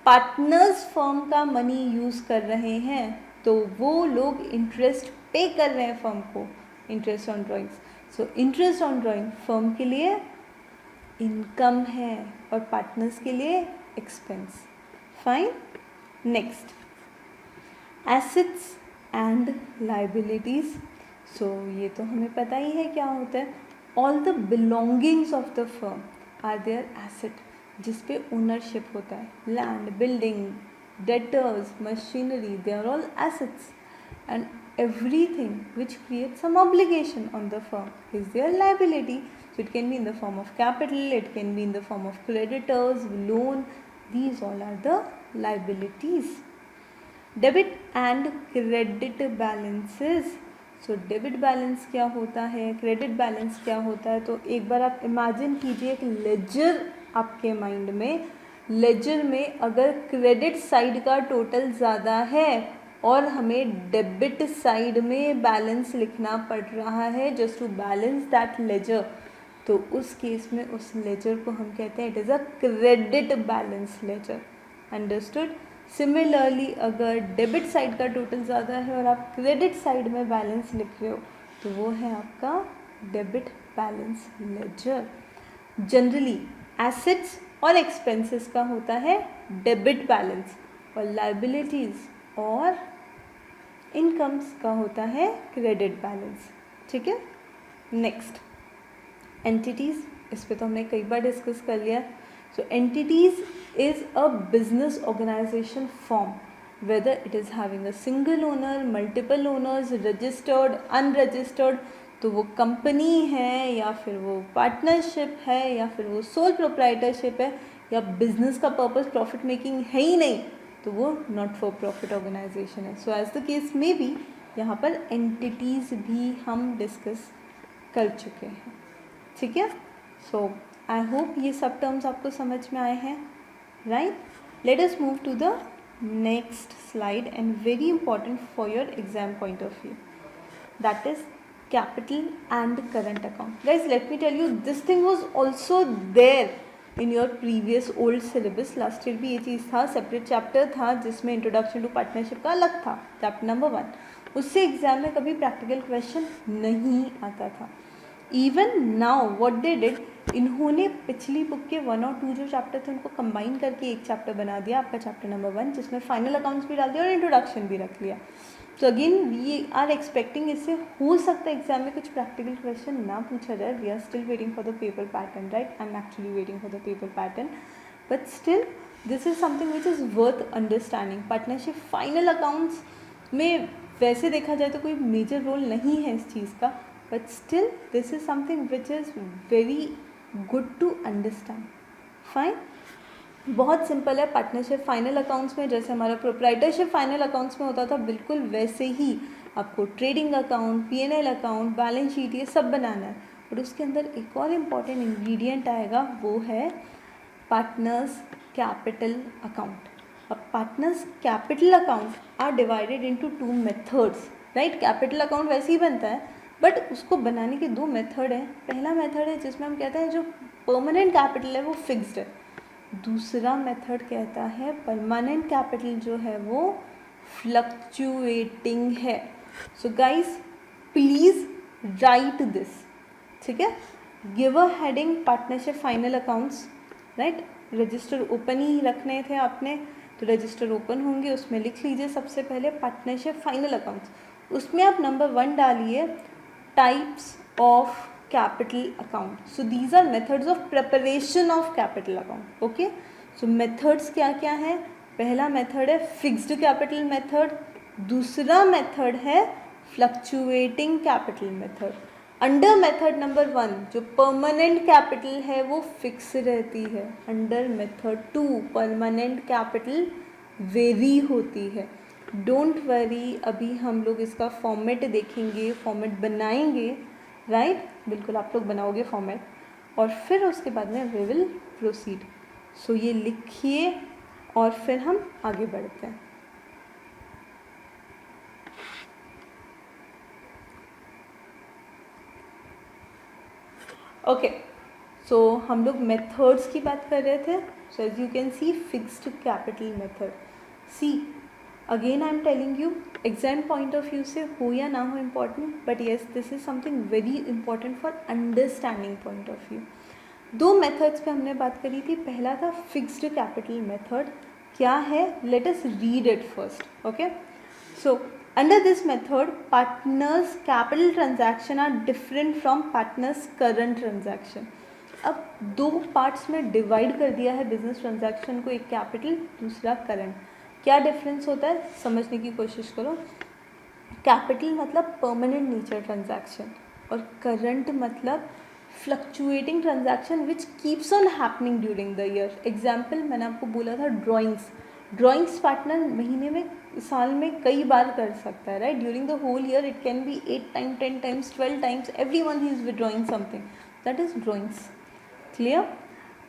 partners firm का मनी यूज़ कर रहे हैं तो वो लोग इंटरेस्ट पे कर रहे हैं फर्म को, interest on drawings. So interest on drawing firm के लिए इनकम है और पार्टनर्स के लिए expense. Fine. Next, assets and liabilities. So ये तो हमें पता ही है क्या होता है. All the belongings of the firm are their asset, जिस पे ओनरशिप होता है. Land, building, debtors, machinery, they are all assets. and everything which creates some obligation on the firm is their liability. So it can be in the form of capital, it can be in the form of creditors, loan. These all are the liabilities. Debit and credit balances. So debit balance क्या होता है, credit balance क्या होता है, तो एक बार आप imagine कीजिए एक ledger आपके माइंड में. लेजर में अगर क्रेडिट साइड का टोटल ज़्यादा है और हमें डेबिट साइड में बैलेंस लिखना पड़ रहा है just to balance that ledger, तो उस केस में उस लेजर को हम कहते हैं it is a credit balance ledger. Understood. Similarly अगर डेबिट साइड का टोटल ज़्यादा है और आप क्रेडिट साइड में बैलेंस लिख रहे हो तो वो है आपका debit balance ledger. Generally assets और एक्सपेंसेस का होता है डेबिट बैलेंस और लाइबिलिटीज़ और इनकम्स का होता है क्रेडिट बैलेंस. ठीक है. Next, entities. इस पे तो हमने कई बार डिस्कस कर लिया. So entities is a business organisation form, whether it is having a single owner, multiple owners, registered, unregistered, तो वो कंपनी है या फिर वो पार्टनरशिप है या फिर वो सोल प्रोप्राइटरशिप है या बिजनेस का पर्पस प्रॉफिट मेकिंग है ही नहीं, तो वो नॉट फॉर प्रॉफिट ऑर्गेनाइजेशन है. So as the case may be, यहाँ पर एंटिटीज़ भी हम डिस्कस कर चुके हैं, ठीक है। सो आई होप ये सब टर्म्स आपको समझ में आए हैं, right. Let us move to the next slide and very important for your exam point of view, that is capital and current account. Guys, let me tell you, this thing was also there in your previous old syllabus. Last year भी ये चीज़ था, separate chapter था जिसमें introduction to partnership का अलग था, chapter number 1. उससे exam में कभी प्रैक्टिकल क्वेश्चन नहीं आता था। Even now what they did, इन्होंने पिछली बुक के 1 और 2 जो चैप्टर थे उनको कंबाइन करके एक चैप्टर बना दिया, आपका चैप्टर नंबर 1, जिसमें फाइनल अकाउंट्स भी डाल दिया और इंट्रोडक्शन भी रख लिया। तो अगेन वी आर एक्सपेक्टिंग, इससे हो सकता है एग्जाम में कुछ प्रैक्टिकल क्वेश्चन ना पूछा जाए। We are still waiting for the paper pattern, right. I am actually waiting for the paper pattern, but still this is something which is worth understanding. Partnership final accounts में वैसे देखा जाए तो कोई major role नहीं है इस चीज़ का, but still this is something which is very good to understand. Fine, बहुत सिंपल है। पार्टनरशिप फाइनल अकाउंट्स में जैसे हमारा प्रोप्राइटरशिप फाइनल अकाउंट्स में होता था, बिल्कुल वैसे ही आपको trading account, P&L account, balance sheet, ये सब बनाना है। और उसके अंदर एक और इम्पॉर्टेंट इंग्रेडिएंट आएगा, वो है पार्टनर्स कैपिटल अकाउंट। अब partners capital account are divided into 2 methods, right. Capital account वैसे ही बनता है, बट उसको बनाने के 2 मेथड हैं। पहला मेथड है जिसमें हम कहते हैं जो परमानेंट कैपिटल है वो फिक्स्ड है। दूसरा मेथड कहता है परमानेंट कैपिटल जो है वो फ्लक्चुएटिंग है। So guys please write this, ठीक है। Give a heading partnership final accounts, right. Register open ही रखने थे आपने, तो रजिस्टर ओपन होंगे, उसमें लिख लीजिए सबसे पहले पार्टनरशिप फाइनल अकाउंट्स। उसमें आप नंबर 1 डालिए types of capital account. So these are methods of preparation of capital account. Okay, so methods क्या क्या है? पहला मेथड है फिक्स्ड कैपिटल मेथड, दूसरा मेथड है fluctuating capital method. Under method number 1 जो परमानेंट कैपिटल है वो फिक्स रहती है, under method 2 permanent capital very होती है। डोंट वरी, अभी हम लोग इसका फॉर्मेट देखेंगे, फॉर्मेट बनाएंगे, राइट। बिल्कुल आप लोग बनाओगे फॉर्मेट, और फिर उसके बाद में वी विल प्रोसीड। सो ये लिखिए और फिर हम आगे बढ़ते हैं। ओके, सो हम लोग मेथड्स की बात कर रहे थे। So as you can see fixed capital method. See again I am telling you, exam point of view से हो या ना हो important, but yes this is something very important for understanding point of view. 2 methods पे हमने बात करी थी। पहला था फिक्स्ड कैपिटल मेथड, क्या है, let us read it first. Okay, so under this method partners capital transaction are different from partners current transaction. अब 2 पार्ट्स में डिवाइड कर दिया है बिजनेस ट्रांजैक्शन को, एक कैपिटल दूसरा करंट। क्या डिफरेंस होता है समझने की कोशिश करो। कैपिटल मतलब परमानेंट नेचर ट्रांजैक्शन, और करंट मतलब fluctuating transaction which keeps on happening during the year. Example मैंने आपको बोला था ड्राइंग्स पार्टनर महीने में, साल में कई बार कर सकता है, right. During the whole year it can be 8 times, 10 times, 12 times, every month he is withdrawing something, that is drawings, clear.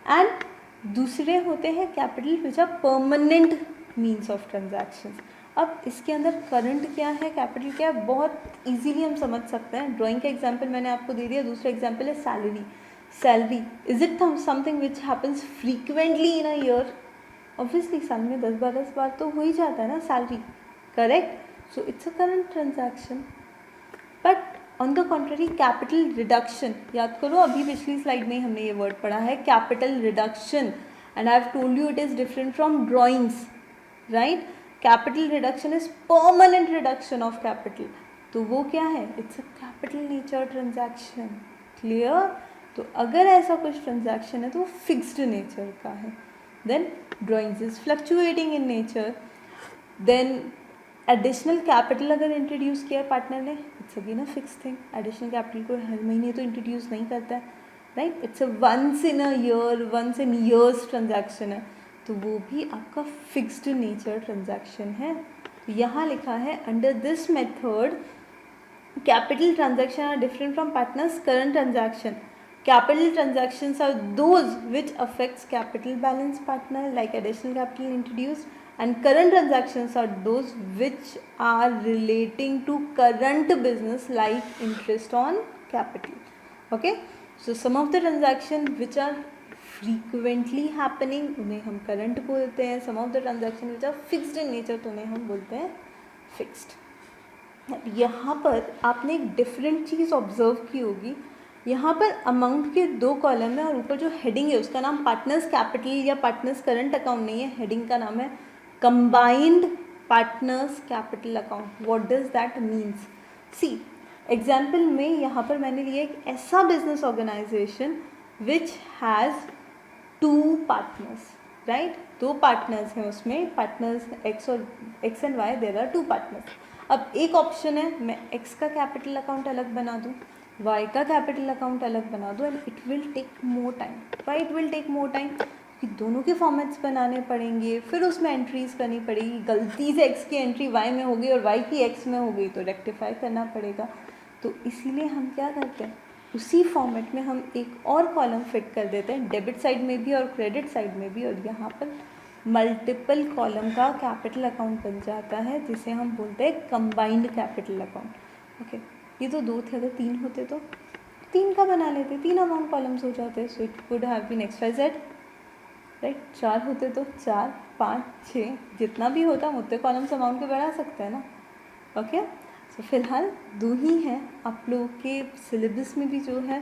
And दूसरे होते हैं capital which are permanent means of transactions. अब इसके अंदर करंट क्या है, कैपिटल क्या है, बहुत इजीली हम समझ सकते हैं। ड्राइंग का एग्जांपल मैंने आपको दे दिया। दूसरा एग्जांपल है salary. Is it something which happens frequently in a year? Obviously साल में 10-12 बार तो हो ही जाता है ना salary, correct. So it's a current transaction. But on the contrary capital reduction, याद करो अभी पिछली स्लाइड में हमने ये वर्ड पढ़ा है capital reduction, and I have told you it is different from drawings, right. Capital reduction is permanent reduction of capital, तो वो क्या है, it's a capital nature transaction, clear. तो अगर ऐसा कुछ ट्रांजैक्शन है तो वो फिक्स्ड नेचर का है। Then drawings is fluctuating in nature. Then additional capital अगर इंट्रोड्यूस किया पार्टनर ने, it's again a fix thing. Additional capital को हर महीने तो इंट्रोड्यूस नहीं करता है, right. It's a once in a year, once in years transaction है, तो वो भी आपका फिक्स्ड नेचर ट्रांजैक्शन है। तो यहाँ लिखा है under this method capital transactions are different from partners current transaction. Capital transactions are those which affects capital balance partner like additional capital introduced, and current transactions are those which are relating to current business like interest on capital. Okay, so some of the transactions which are frequently happening उन्हें हम current बोलते हैं, some of the transactions which are fixed in nature तो उन्हें हम बोलते हैं fixed. यहाँ पर आपने एक डिफरेंट चीज़ ऑब्जर्व की होगी, यहाँ पर अमाउंट के 2 कॉलम है और ऊपर जो हेडिंग है उसका नाम पार्टनर्स कैपिटल या पार्टनर्स करंट अकाउंट नहीं है, हेडिंग का नाम है combined partners capital account. What does that means? See example में यहाँ पर मैंने लिया एक ऐसा business organization which has 2 partners, right. 2 partners हैं उसमें, पार्टनर्स एक्स और X and Y, there are 2 partners. अब एक ऑप्शन है मैं x का कैपिटल अकाउंट अलग बना दूँ, y का कैपिटल अकाउंट अलग बना दूँ, and it will take more time. Why it will take more time? कि दोनों के फॉर्मेट्स बनाने पड़ेंगे, फिर उसमें एंट्रीज करनी पड़ेगी. गलती से x की एंट्री y में हो गई और y की x में हो गई तो रेक्टिफाई करना पड़ेगा. तो इसीलिए हम क्या करते हैं, उसी फॉर्मेट में हम एक और कॉलम फिट कर देते हैं, डेबिट साइड में भी और क्रेडिट साइड में भी, और यहाँ पर मल्टीपल कॉलम का कैपिटल अकाउंट बन जाता है जिसे हम बोलते हैं कंबाइंड कैपिटल अकाउंट. ओके, ये तो 2 थे, अगर 3 होते तो 3 का बना लेते, 3 अमाउंट कॉलम्स हो जाते. So it would have been XYZ, right. 4 होते तो 4, 5, 6 जितना भी होता हम उतने कॉलम्स अमाउंट के बढ़ा सकते हैं ना. ओके, सो फिलहाल 2 ही हैं. आप लोगों के सिलेबस में भी जो है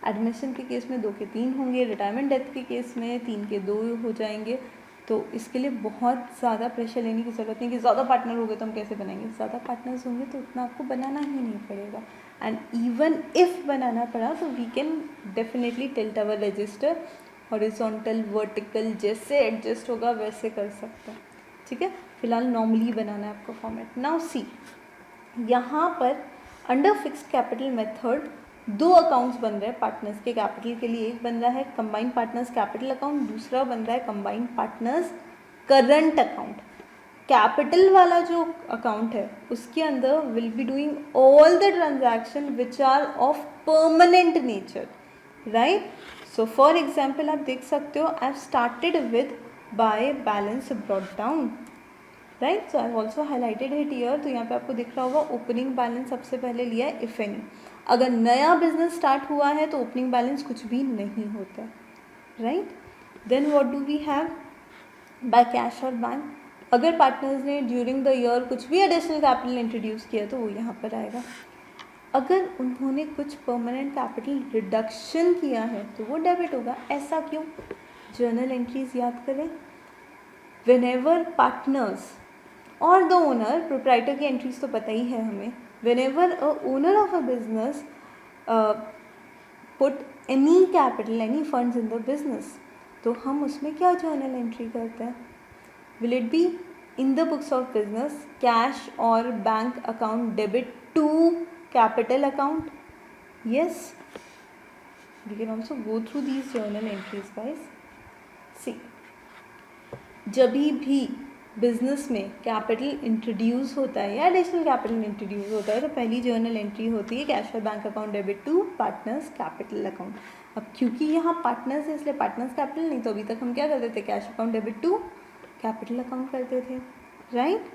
एडमिशन के केस में 2 के 3 होंगे, रिटायरमेंट डेथ के केस में 3 के 2 हो जाएंगे. तो इसके लिए बहुत ज़्यादा प्रेशर लेने की ज़रूरत नहीं कि ज़्यादा पार्टनर हो गए तो हम कैसे बनाएंगे. ज़्यादा पार्टनर्स होंगे तो उतना आपको बनाना ही नहीं पड़ेगा. एंड इवन इफ़ बनाना पड़ा तो we can definitely tilt our register horizontal vertical, जैसे एडजस्ट होगा वैसे कर सकते हैं. ठीक है, फिलहाल नॉर्मली बनाना है आपको फॉर्मेट. नाउ सी, यहाँ पर under fixed capital method 2 accounts बन रहे हैं पार्टनर्स के कैपिटल के लिए. एक बन रहा है कंबाइंड पार्टनर्स कैपिटल अकाउंट, दूसरा बन रहा है combined partners current account. Capital वाला जो अकाउंट है उसके अंदर will be doing all the transaction which are of permanent nature, right. So for example आप देख सकते हो, I have started with by balance brought down, right. So I have also highlighted it here. तो यहाँ पे आपको दिख रहा होगा ओपनिंग बैलेंस सबसे पहले लिया है इफ एनी. अगर नया बिजनेस स्टार्ट हुआ है तो ओपनिंग बैलेंस कुछ भी नहीं होता, right. Then what do we have by cash और बैंक. अगर पार्टनर्स ने ड्यूरिंग द ईयर कुछ भी एडिशनल कैपिटल इंट्रोड्यूस किया तो वो यहाँ पर आएगा. अगर उन्होंने कुछ परमानेंट कैपिटल रिडक्शन किया है तो वो डेबिट होगा. ऐसा क्यों? जर्नल एंट्रीज याद करें. व्हेनेवर पार्टनर्स और द ओनर, प्रोप्राइटर की एंट्रीज तो पता ही है हमें. Whenever a owner of a business put any capital, any funds in the business, तो हम उसमें क्या जर्नल एंट्री करते हैं? Will it be in the books of business cash or bank account debit to capital account? Yes, we can also go through these journal entries, guys. See, जब भी business में capital introduce होता है या additional capital introduce होता है तो पहली जर्नल एंट्री होती है कैश और bank account debit to partners capital account. अब क्योंकि यहाँ पार्टनर्स है इसलिए पार्टनर्स कैपिटल नहीं, तो अभी तक हम क्या करते थे, cash account debit to capital account करते थे, right.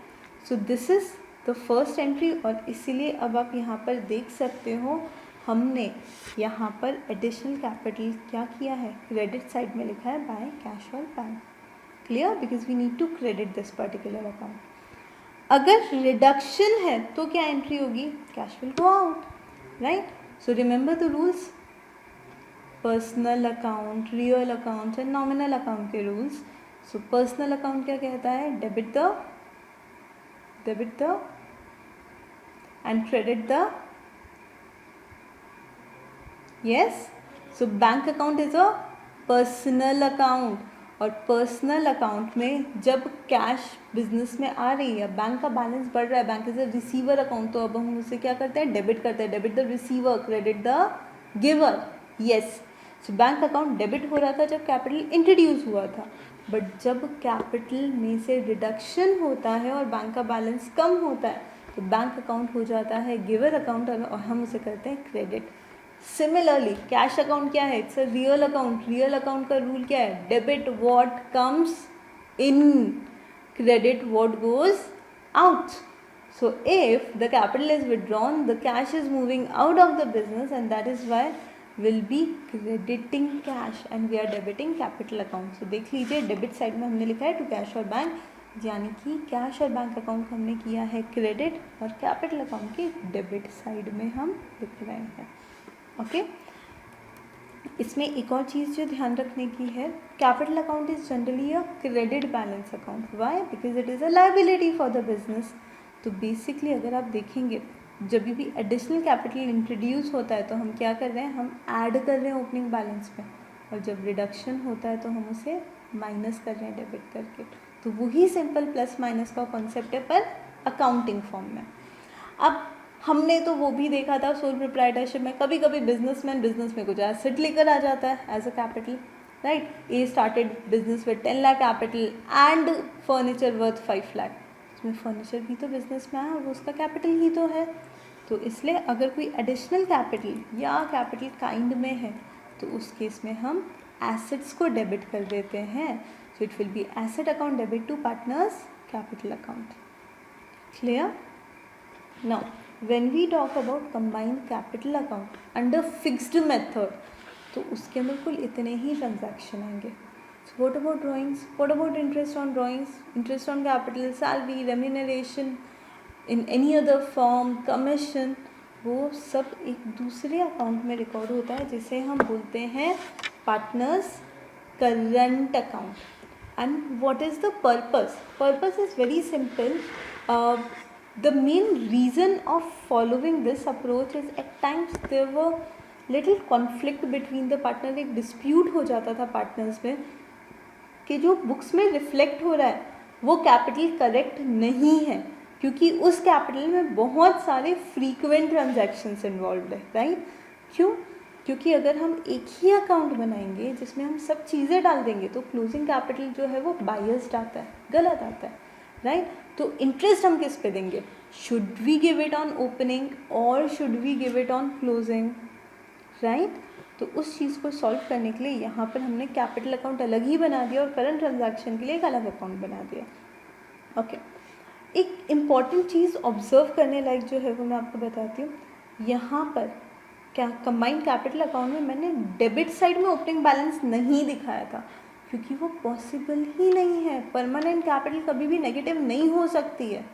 So this is the first entry. और इसीलिए अब आप यहाँ पर देख सकते हो हमने यहाँ पर एडिशनल कैपिटल क्या किया है, क्रेडिट साइड में लिखा है बाय कैश और bank. Clear? Because we need to credit this particular account. अगर रिडक्शन है तो क्या एंट्री होगी, cash will go out, right. So remember the rules, personal account, real account and nominal account के रूल्स. सो पर्सनल अकाउंट क्या कहता है, debit the end credit the. Yes, so bank account is a personal account. और personal account में जब cash business में आ रही है, बैंक का बैलेंस बढ़ रहा है, bank is a receiver account, तो अब हम उसे क्या करते हैं, डेबिट करते हैं. Debit the receiver, credit the giver. Yes, so bank account debit हो रहा था जब कैपिटल इंट्रोड्यूस हुआ था. बट जब कैपिटल में से रिडक्शन होता है और बैंक का बैलेंस कम होता है तो बैंक अकाउंट हो जाता है गिवर अकाउंट और हम उसे करते हैं क्रेडिट। सिमिलरली कैश अकाउंट क्या है? It's a real account. Real account का रूल क्या है? Debit what comes in, credit what goes out. So if the capital is withdrawn, the cash is moving out of the business, and that is why we'll be crediting cash and we are debiting capital account. So देख लीजिए debit side में हमने लिखा है to cash और bank, यानी कि cash और बैंक अकाउंट हमने किया है क्रेडिट और कैपिटल अकाउंट की डेबिट साइड में हम लिख रहे हैं। ओके इसमें एक और चीज़ जो ध्यान रखने की है, capital account is generally a credit balance account. Why? Because it is a liability for the business. तो बेसिकली अगर आप देखेंगे जब भी एडिशनल कैपिटल इंट्रोड्यूस होता है तो हम क्या कर रहे हैं? हम ऐड कर रहे हैं ओपनिंग बैलेंस में, और जब रिडक्शन होता है तो हम उसे माइनस कर रहे हैं डेबिट करके। तो वही सिंपल प्लस माइनस का कॉन्सेप्ट है पर अकाउंटिंग फॉर्म में। अब हमने तो वो भी देखा था सोल प्रोप्राइटरशिप में, कभी कभी बिजनेसमैन बिजनेस में कुछ एसेट लेकर आ जाता है as a capital, right. A started business with 10 lakh capital and furniture worth 5 lakh. उसमें फर्नीचर भी तो बिजनेस में है और वो उसका कैपिटल ही तो है। तो इसलिए अगर कोई एडिशनल कैपिटल या कैपिटल काइंड में है तो उस केस में हम एसेट्स को डेबिट कर देते हैं। So it will be asset account debit to partners capital account. Clear? Now when we talk about combined capital account under fixed method तो उसके अंदर कुल इतने ही ट्रांजैक्शन आएंगे। So what about drawings? What about interest on drawings? Interest on capital, salary, remuneration in any other form, commission, वो सब एक दूसरे अकाउंट में रिकॉर्ड होता है जिसे हम बोलते हैं partners current account. And what is the purpose? Purpose is very simple. The main reason of following this approach is at times there were little conflict between the partner। एक dispute हो जाता था पार्टनर्स में कि जो books में reflect हो रहा है वो कैपिटल करेक्ट नहीं है, क्योंकि उस कैपिटल में बहुत सारे फ्रीक्वेंट ट्रांजैक्शंस इन्वॉल्व है, राइट। क्यों? क्योंकि अगर हम एक ही अकाउंट बनाएंगे जिसमें हम सब चीज़ें डाल देंगे तो क्लोजिंग कैपिटल जो है वो बायस्ड आता है, गलत आता है, राइट। तो इंटरेस्ट हम किस पे देंगे? Should we give it on opening और should we give it on closing, right. तो उस चीज़ को सॉल्व करने के लिए यहाँ पर हमने कैपिटल अकाउंट अलग ही बना दिया और करंट ट्रांजैक्शन के लिए एक अलग अकाउंट बना दिया। ओके एक इम्पॉर्टेंट चीज़ ऑब्जर्व करने लायक जो है वो मैं आपको बताती हूँ। यहाँ पर क्या कंबाइंड कैपिटल अकाउंट में मैंने डेबिट साइड में ओपनिंग बैलेंस नहीं दिखाया था क्योंकि वो पॉसिबल ही नहीं है। परमानेंट कैपिटल कभी भी नेगेटिव नहीं हो सकती है,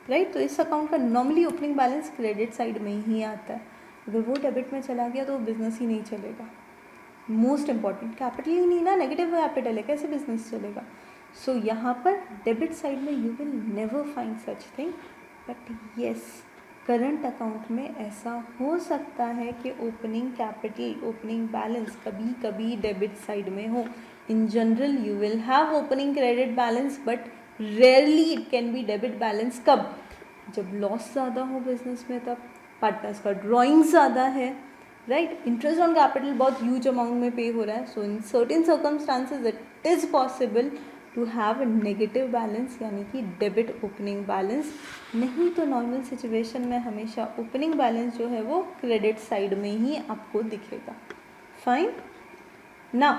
राइट। तो इस अकाउंट का normally opening balance credit side में ही आता है। अगर वो डेबिट में चला गया तो वो बिजनेस ही नहीं चलेगा। मोस्ट इंपॉर्टेंट कैपिटल ही नहीं ना, नेगेटिव कैपिटल है, कैसे बिजनेस चलेगा? सो यहाँ पर डेबिट साइड में you will never find such thing, but yes current account में ऐसा हो सकता है कि ओपनिंग कैपिटल, ओपनिंग बैलेंस कभी कभी डेबिट साइड में हो। In general, you will have opening credit balance, but rarely it can be debit balance। कब? जब लॉस ज़्यादा हो बिजनेस में, तब पार्टनर्स का ड्रॉइंग ज़्यादा है, राइट। इंटरेस्ट ऑन कैपिटल बहुत ह्यूज अमाउंट में पे हो रहा है। So in certain circumstances it is possible to have a negative balance, यानी कि डेबिट ओपनिंग बैलेंस। नहीं तो नॉर्मल सिचुएशन में हमेशा ओपनिंग बैलेंस जो है वो क्रेडिट साइड में ही आपको दिखेगा। फाइन ना।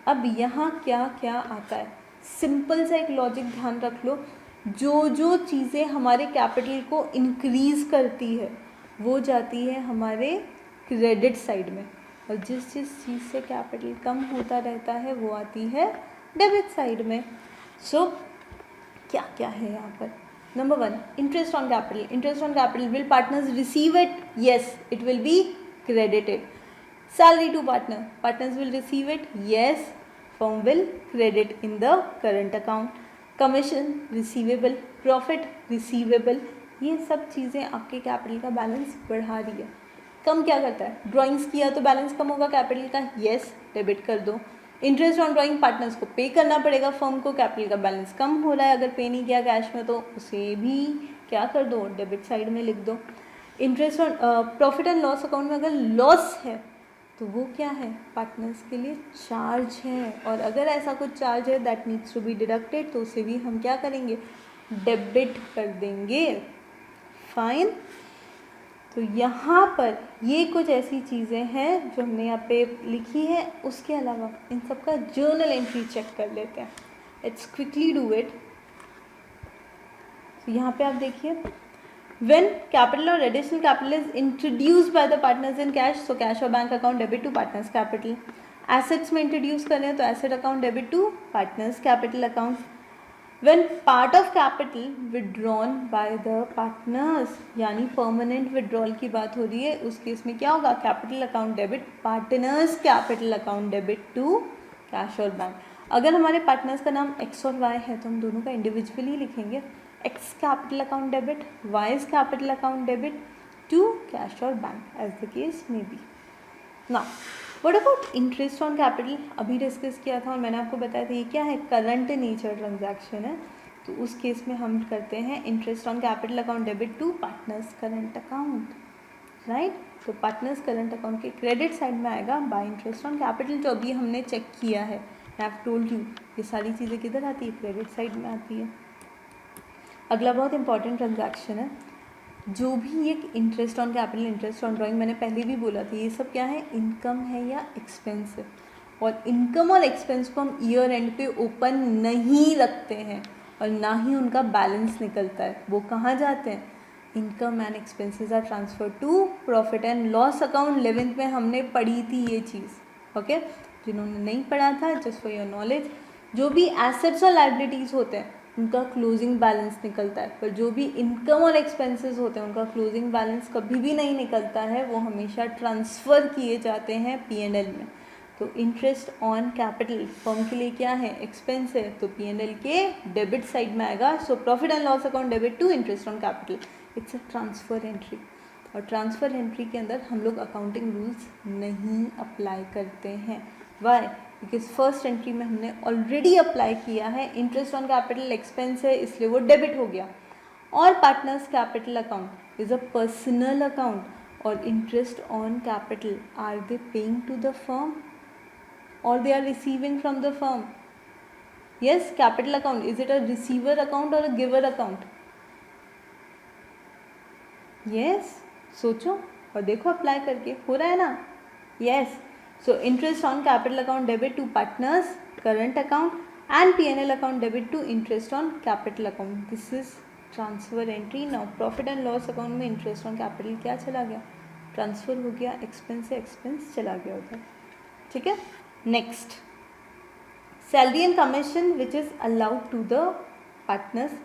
अब यहाँ क्या क्या आता है? सिंपल सा एक लॉजिक ध्यान रख लो, जो जो चीज़ें हमारे कैपिटल को इंक्रीज़ करती है वो जाती है हमारे क्रेडिट साइड में, और जिस जिस चीज़ से कैपिटल कम होता रहता है वो आती है डेबिट साइड में। सो क्या क्या है यहाँ पर? Number 1 interest on capital. Interest on capital, will partners receive it? Yes, it will B credited. Salary to partner, partners will receive it? Yes, firm will credit in the current account. Commission receivable, profit receivable, ये सब चीज़ें आपके capital का balance बढ़ा रही है। कम क्या करता है? ड्राइंग्स किया तो बैलेंस कम होगा कैपिटल का, येस डेबिट कर दो। इंटरेस्ट ऑन ड्राइंग, पार्टनर्स को पे करना पड़ेगा फर्म को, कैपिटल का बैलेंस कम हो रहा है, अगर पे नहीं किया कैश में तो उसे भी क्या कर दो? डेबिट साइड में लिख दो। Interest on profit and loss account में अगर लॉस है तो वो क्या है, पार्टनर्स के लिए चार्ज है, और अगर ऐसा कुछ चार्ज है that needs to be deducted तो उसे भी हम क्या करेंगे, डेबिट कर देंगे। फाइन। तो यहाँ पर ये कुछ ऐसी चीज़ें हैं जो हमने यहाँ पे लिखी है। उसके अलावा इन सब का जर्नल एंट्री चेक कर लेते हैं। Let's quickly do it. तो यहाँ पे आप देखिए, when capital or additional capital is introduced by the partners in cash, so cash or bank account debit to partners capital. assets में introduce करें तो asset account debit to partners capital account. when part of capital withdrawn by the partners, यानी permanent withdrawal की बात हो रही है, उस केस में क्या होगा, capital account debit partners capital account debit to cash और bank. अगर हमारे पार्टनर्स का नाम एक्स और वाई है तो हम दोनों का इंडिविजुअली लिखेंगे, X capital account debit, Y's capital account debit to cash or bank as the case may be. Now, what about interest on capital? अभी डिस्कस किया था और मैंने आपको बताया था ये क्या है, करंट नेचर ट्रांजैक्शन है। तो उस केस में हम करते हैं interest on capital account debit to partners current account, right. तो पार्टनर्स करंट अकाउंट के क्रेडिट साइड में आएगा बाय इंटरेस्ट ऑन कैपिटल, जो अभी हमने चेक किया है। आई हैव टोल्ड यू ये सारी चीज़ें किधर आती है, क्रेडिट साइड में आती है। अगला बहुत इंपॉर्टेंट ट्रांजैक्शन है, जो भी एक interest on capital, interest on drawing, मैंने पहले भी बोला था ये सब क्या है, इनकम है या एक्सपेंस है। और इनकम और एक्सपेंस को हम ईयर एंड पे ओपन नहीं रखते हैं और ना ही उनका बैलेंस निकलता है। वो कहाँ जाते हैं, income and expenses are transfer to profit and loss account. 11th में हमने पढ़ी थी ये चीज़, ओके। जिन्होंने नहीं पढ़ा था, जस्ट फॉर योर नॉलेज, जो भी एसेट्स और लाइबिलिटीज़ होते हैं उनका क्लोजिंग बैलेंस निकलता है, पर जो भी इनकम और एक्सपेंसेस होते हैं उनका क्लोजिंग बैलेंस कभी भी नहीं निकलता है, वो हमेशा ट्रांसफ़र किए जाते हैं P&L में। तो इंटरेस्ट ऑन कैपिटल फर्म के लिए क्या है, एक्सपेंस है, तो P&L के डेबिट साइड में आएगा। So profit and loss account debit to interest on capital, it's a transfer entry. और ट्रांसफ़र एंट्री के अंदर हम लोग अकाउंटिंग रूल्स नहीं अप्लाई करते हैं। वाई, बिकॉज फर्स्ट एंट्री में हमने ऑलरेडी अप्लाई किया है, इंटरेस्ट ऑन कैपिटल एक्सपेंस है इसलिए वो डेबिट हो गया। और partners capital account is a personal account, और interest on capital are they paying to the firm और they are receiving from the firm. Yes, capital account, is it a receiver account और a giver account? Yes, सोचो और देखो apply करके, हो रहा है ना? Yes. So interest on capital account debit to partners current account and P&L account debit to interest on capital account. This is transfer entry. Now profit and loss account में interest on capital क्या चला गया, transfer हो गया, expense से expense चला गया उधर, ठीक है। Next, salary and commission which is allowed to the partners.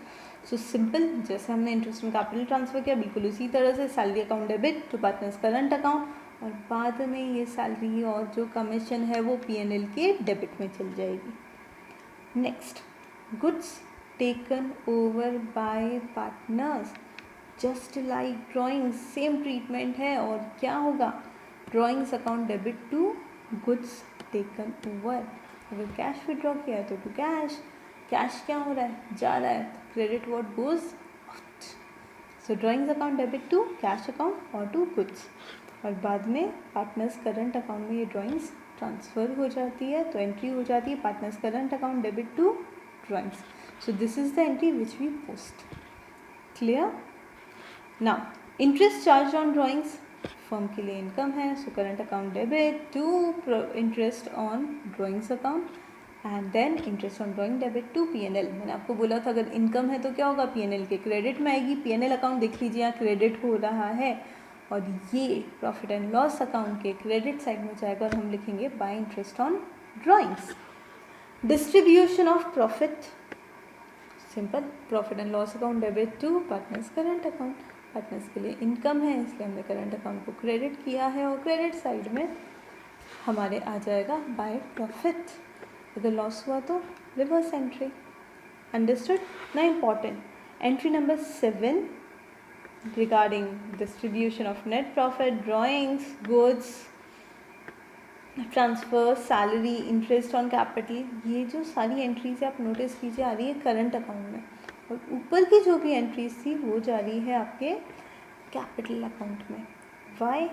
So simple, जैसे हमने इंटरेस्ट ऑन कैपिटल ट्रांसफ़र किया बिल्कुल उसी तरह से salary account debit to partners current account, और बाद में ये सैलरी और जो कमीशन है वो P&L के डेबिट में चल जाएगी। Next, goods taken over by partners, just like drawings, same treatment है। और क्या होगा, drawings account debit to goods taken over. अगर कैश विड्रॉ किया है तो टू कैश, कैश क्या हो रहा है, जा रहा है, credit what goes out. So drawings account debit to cash account और टू गुड्स, और बाद में पार्टनर्स करंट अकाउंट में ये ड्राइंग्स ट्रांसफ़र हो जाती है, तो एंट्री हो जाती है partners current account debit to drawings. So this is the entry which we post. Clear? Now interest charge on drawings firm के लिए इनकम है, so current account debit to interest on drawings account and then interest on drawing debit to P&L। मैंने आपको बोला था अगर income है तो क्या होगा, P&L के क्रेडिट में आएगी। P&L अकाउंट देख लीजिए यहाँ क्रेडिट हो रहा है, और ये प्रॉफिट एंड लॉस अकाउंट के क्रेडिट साइड में जाएगा और हम लिखेंगे by interest on drawings. Distribution of profit, simple, profit and loss account debit to partners current account. Partners के लिए इनकम है इसलिए हमने करंट अकाउंट को क्रेडिट किया है, और क्रेडिट साइड में हमारे आ जाएगा बाय प्रॉफिट। अगर लॉस हुआ तो रिवर्स एंट्री। अंडरस्टूड ना? Important entry number 7 regarding distribution of net profit, drawings, goods, transfer, salary, interest on capital, ये जो सारी एंट्रीज आप नोटिस कीजिए आ रही है करंट अकाउंट में, और ऊपर की जो भी एंट्रीज थी वो जा रही है आपके कैपिटल अकाउंट में। वाई?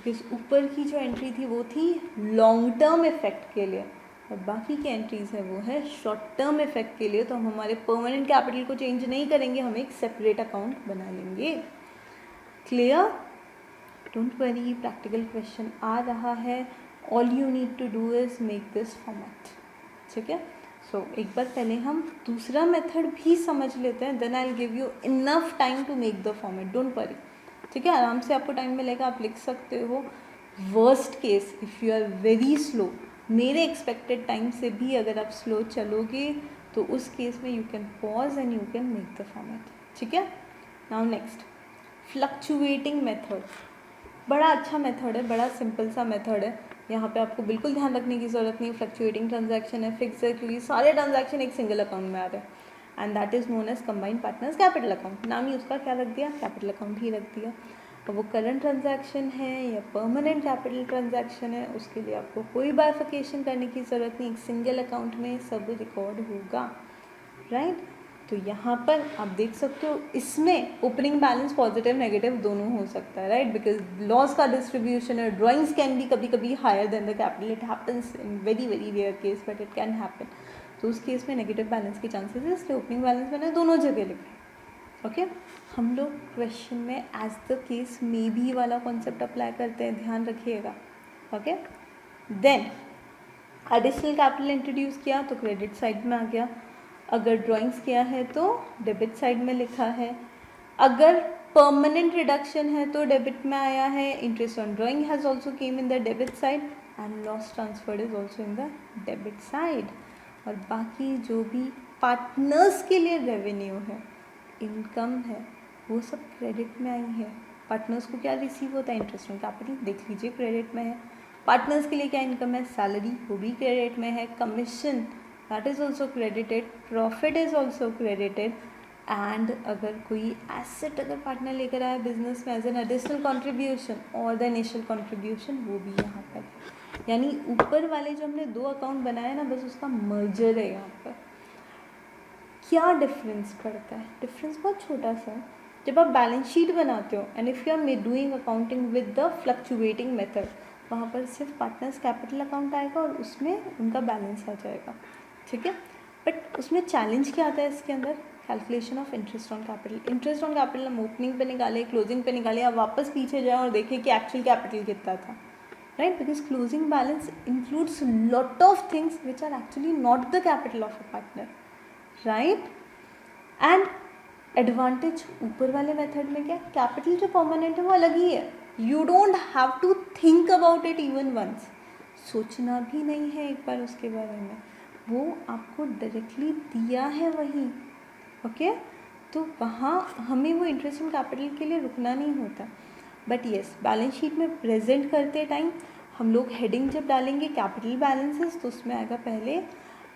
बिकॉज ऊपर की जो एंट्री थी वो थी लॉन्ग टर्म इफेक्ट के लिए और बाकी की एंट्रीज है वो है शॉर्ट टर्म इफेक्ट के लिए। तो हम हमारे परमानेंट कैपिटल को चेंज नहीं करेंगे, हम एक सेपरेट अकाउंट बना लेंगे। Clear? Don't worry, practical question आ रहा है। All you need to do is make this format. ठीक है, सो एक बार पहले हम दूसरा मेथड भी समझ लेते हैं, then I will give you enough time to make the format. Don't worry, ठीक है, आराम से आपको टाइम मिलेगा, आप लिख सकते हो। Worst case if you are very slow, मेरे एक्सपेक्टेड टाइम से भी अगर आप स्लो चलोगे तो उस केस में you can pause and you can make the format. ठीक है, नाउ नेक्स्ट फ्लक्चुएटिंग मेथड। बड़ा अच्छा मेथड है, बड़ा सिंपल सा मेथड है। यहाँ पे आपको बिल्कुल ध्यान रखने की ज़रूरत नहीं, फ्लक्चुएटिंग ट्रांजैक्शन है, फिक्स है, क्योंकि सारे ट्रांजैक्शन एक सिंगल अकाउंट में आ रहे हैं and that is known as combined partners capital account. नाम ही उसका क्या रख दिया, कैपिटल अकाउंट ही रख दिया। और वो करंट ट्रांजैक्शन है या परमानेंट कैपिटल ट्रांजैक्शन है, उसके लिए आपको कोई बाइफिकेशन करने की ज़रूरत नहीं, एक सिंगल अकाउंट में सब रिकॉर्ड होगा, राइट। तो यहाँ पर आप देख सकते हो इसमें ओपनिंग बैलेंस पॉजिटिव नेगेटिव दोनों हो सकता है, राइट, बिकॉज लॉस का डिस्ट्रीब्यूशन है, ड्राइंग्स कैन बी कभी कभी higher than the capital, it happens in very very rare case but it can happen. तो उस केस में नेगेटिव बैलेंस के चांसेस है, इसलिए ओपनिंग बैलेंस मैंने दोनों जगह लिखा है। ओके, हम लोग क्वेश्चन में as the case may be वाला कॉन्सेप्ट अप्लाई करते हैं, ध्यान रखिएगा। Okay, then additional capital introduce किया तो क्रेडिट साइड में आ गया, अगर ड्राइंग्स किया है तो डेबिट साइड में लिखा है, अगर परमानेंट रिडक्शन है तो डेबिट में आया है, interest on drawing has also came in the debit side and loss transferred is also in the debit side. और बाकी जो भी पार्टनर्स के लिए रेवेन्यू है, इनकम है, वो सब क्रेडिट में आई है। पार्टनर्स को क्या रिसीव होता है, इंटरेस्ट ऑन कैपिटल, देख लीजिए क्रेडिट में है। पार्टनर्स के लिए क्या इनकम है, सैलरी, वो भी क्रेडिट में है। Commission that is also credited, profit is also credited. And अगर कोई एसेट अगर पार्टनर लेकर आया बिजनेस में एज एन एडिशनल कॉन्ट्रीब्यूशन और द इनिशियल कॉन्ट्रीब्यूशन, वो भी यहाँ पर, यानी ऊपर वाले जो हमने दो अकाउंट बनाए ना, बस उसका मर्जर है यहाँ पर। क्या डिफरेंस पड़ता है, डिफरेंस बहुत छोटा सा है। जब आप बैलेंस शीट बनाते हो and if you are doing accounting with the fluctuating method, वहाँ पर सिर्फ पार्टनर्स कैपिटल अकाउंट आएगा और उसमें उनका बैलेंस आ जाएगा, ठीक है। बट उसमें चैलेंज क्या आता है इसके अंदर, calculation of interest on capital. Interest on capital हम ओपनिंग पे निकाले, क्लोजिंग पे निकाले, आप वापस पीछे जाएँ और देखें कि एक्चुअल कैपिटल कितना था, right, because closing balance includes lot of things which are actually not the capital of a partner, right. And advantage ऊपर वाले मेथड में क्या, कैपिटल जो परमानेंट है वो अलग ही है, you don't have to think about it even once, सोचना भी नहीं है एक बार उसके बारे में, वो आपको डायरेक्टली दिया है वही, ओके। तो वहाँ हमें वो इंटरेस्ट ऑन कैपिटल के लिए रुकना नहीं होता। बट येस, बैलेंस शीट में प्रेजेंट करते टाइम हम लोग हेडिंग जब डालेंगे कैपिटल बैलेंसेस, तो उसमें आएगा पहले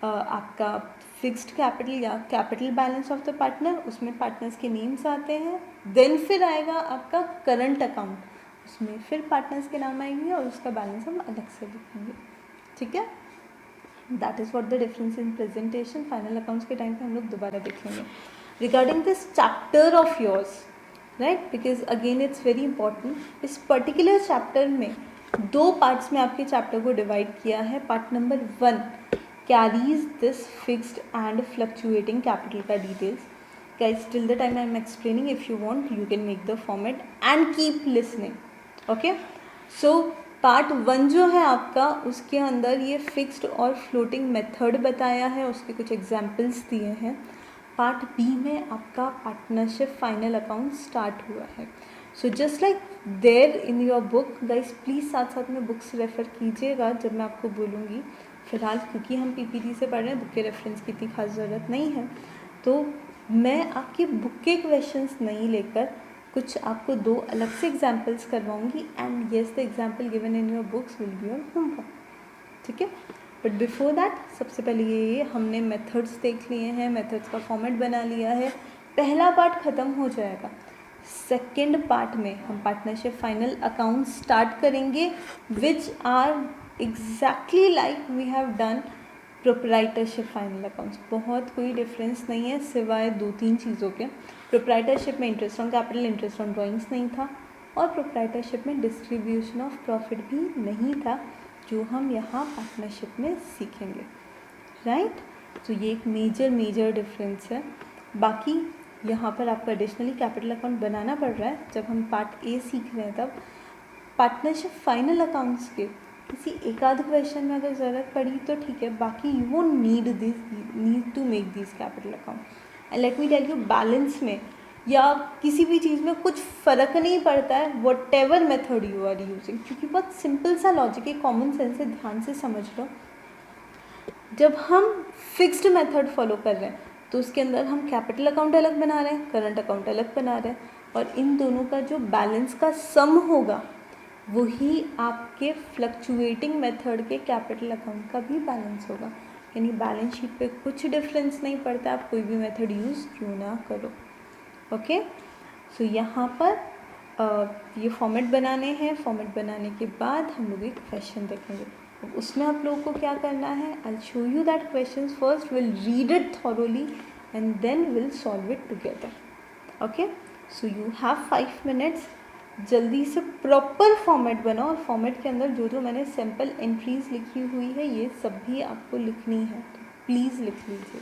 आपका फिक्स्ड कैपिटल या capital balance of the partner, उसमें पार्टनर्स के नेम्स आते हैं। देन फिर आएगा आपका करंट अकाउंट, उसमें फिर पार्टनर्स के नाम आएंगे और उसका बैलेंस हम अलग से लिखेंगे, ठीक है। That is what the difference in presentation. Final accounts के टाइम पे हम लोग दोबारा देखेंगे regarding this chapter of yours, right, because again it's very important. इस पर्टिकुलर चैप्टर में दो पार्ट्स में आपके चैप्टर को डिवाइड किया है। Part number 1 carries this fixed and fluctuating capital का details. Guys, till the time I am explaining, if you want you can make the format and keep listening, okay. So part 1 जो है आपका, उसके अंदर ये fixed और floating method बताया है, उसके कुछ एग्जाम्पल्स दिए हैं। पार्ट बी में आपका पार्टनरशिप फाइनल अकाउंट स्टार्ट हुआ है। So just like there in your book, guys please साथ साथ में बुक्स रेफ़र कीजिएगा जब मैं आपको बोलूँगी। फ़िलहाल क्योंकि हम पीपीटी से पढ़ रहे हैं, बुक के रेफरेंस की इतनी खास ज़रूरत नहीं है, तो मैं आपकी बुक के क्वेश्चंस नहीं लेकर कुछ आपको दो अलग से एग्जाम्पल्स करवाऊँगी and yes the example given in your books will be your homework, ठीक है। बट बिफोर दैट सबसे पहले ये हमने मेथड्स देख लिए हैं, मेथड्स का फॉर्मेट बना लिया है। पहला पार्ट ख़त्म हो जाएगा, सेकेंड पार्ट में हम पार्टनरशिप फाइनल अकाउंट स्टार्ट करेंगे which are exactly like we have done proprietorship final accounts. बहुत कोई डिफरेंस नहीं है सिवाय 2-3 चीज़ों के। प्रोप्राइटरशिप में interest on capital, interest on drawings नहीं था, और प्रोप्राइटरशिप में डिस्ट्रीब्यूशन ऑफ प्रॉफिट भी नहीं था, जो हम यहाँ पार्टनरशिप में सीखेंगे, राइट। तो ये एक मेजर डिफरेंस है। बाकी यहाँ पर आपको एडिशनली कैपिटल अकाउंट बनाना पड़ रहा है। जब हम पार्ट ए सीख रहे हैं तब पार्टनरशिप फाइनल अकाउंट्स के किसी एक आध क्वेश्चन में अगर ज़रूरत पड़ी तो ठीक है, बाकी you won't need to make this capital account. And let me tell you, balance में या किसी भी चीज़ में कुछ फ़र्क नहीं पड़ता है whatever method you are using, क्योंकि बहुत सिंपल सा लॉजिक है, कॉमन सेंस है, ध्यान से समझ लो। जब हम फिक्स्ड मेथड फॉलो कर रहे हैं तो उसके अंदर हम कैपिटल अकाउंट अलग बना रहे हैं, करंट अकाउंट अलग बना रहे हैं, और इन दोनों का जो बैलेंस का सम होगा वही आपके फ्लक्चुएटिंग मेथड के कैपिटल अकाउंट का भी बैलेंस होगा। यानी बैलेंस शीट पे कुछ डिफरेंस नहीं पड़ता, आप कोई भी मेथड यूज़ क्यों ना करो। ओके, सो यहाँ पर ये फॉर्मेट बनाने हैं। फॉर्मेट बनाने के बाद हम लोग एक क्वेश्चन देखेंगे। अब उसमें आप लोगों को क्या करना है, I show you that question first, will read it thoroughly and then will solve it together. Okay, so you have 5 minutes. जल्दी से प्रॉपर फॉर्मेट बनाओ, और फॉर्मेट के अंदर जो जो मैंने सैम्पल एंट्रीज लिखी हुई है ये सब भी आपको लिखनी है, तो प्लीज़ लिख लीजिए।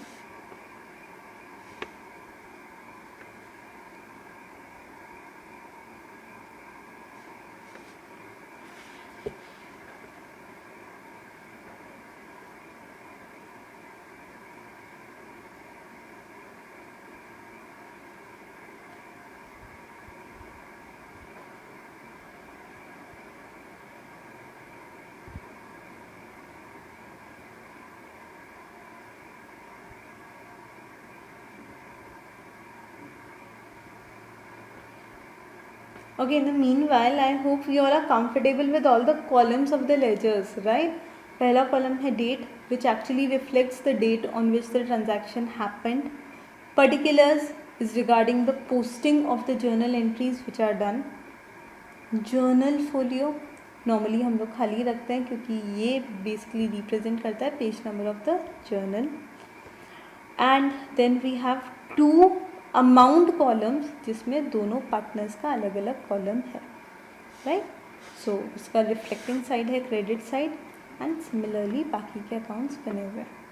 Okay, in the meanwhile, I hope you all are comfortable with all the columns of the ledgers, right? पहला column है date, which actually reflects the date on which the transaction happened. Particulars is regarding the posting of the journal entries which are done. Journal folio normally हम लोग खाली रखते हैं क्योंकि ये basically represent करता है page number of the journal. And then we have 2 amount columns जिसमें दोनों पार्टनर्स का अलग अलग कॉलम है, राइट। सो उसका रिफ्लेक्टिंग साइड है क्रेडिट साइड, एंड सिमिलरली बाकी के अकाउंट्स बने हुए हैं।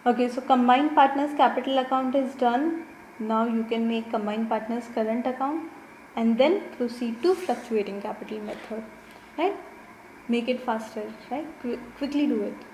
Okay, so combined partners capital account is done. Now you can make combined partners current account and then proceed to fluctuating capital method, right? Make it faster, right? Quickly do it.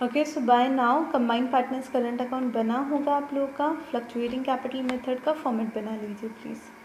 Okay, so by now combined partners current account बना होगा आप लोगों का. Fluctuating capital method का format बना लीजिए please.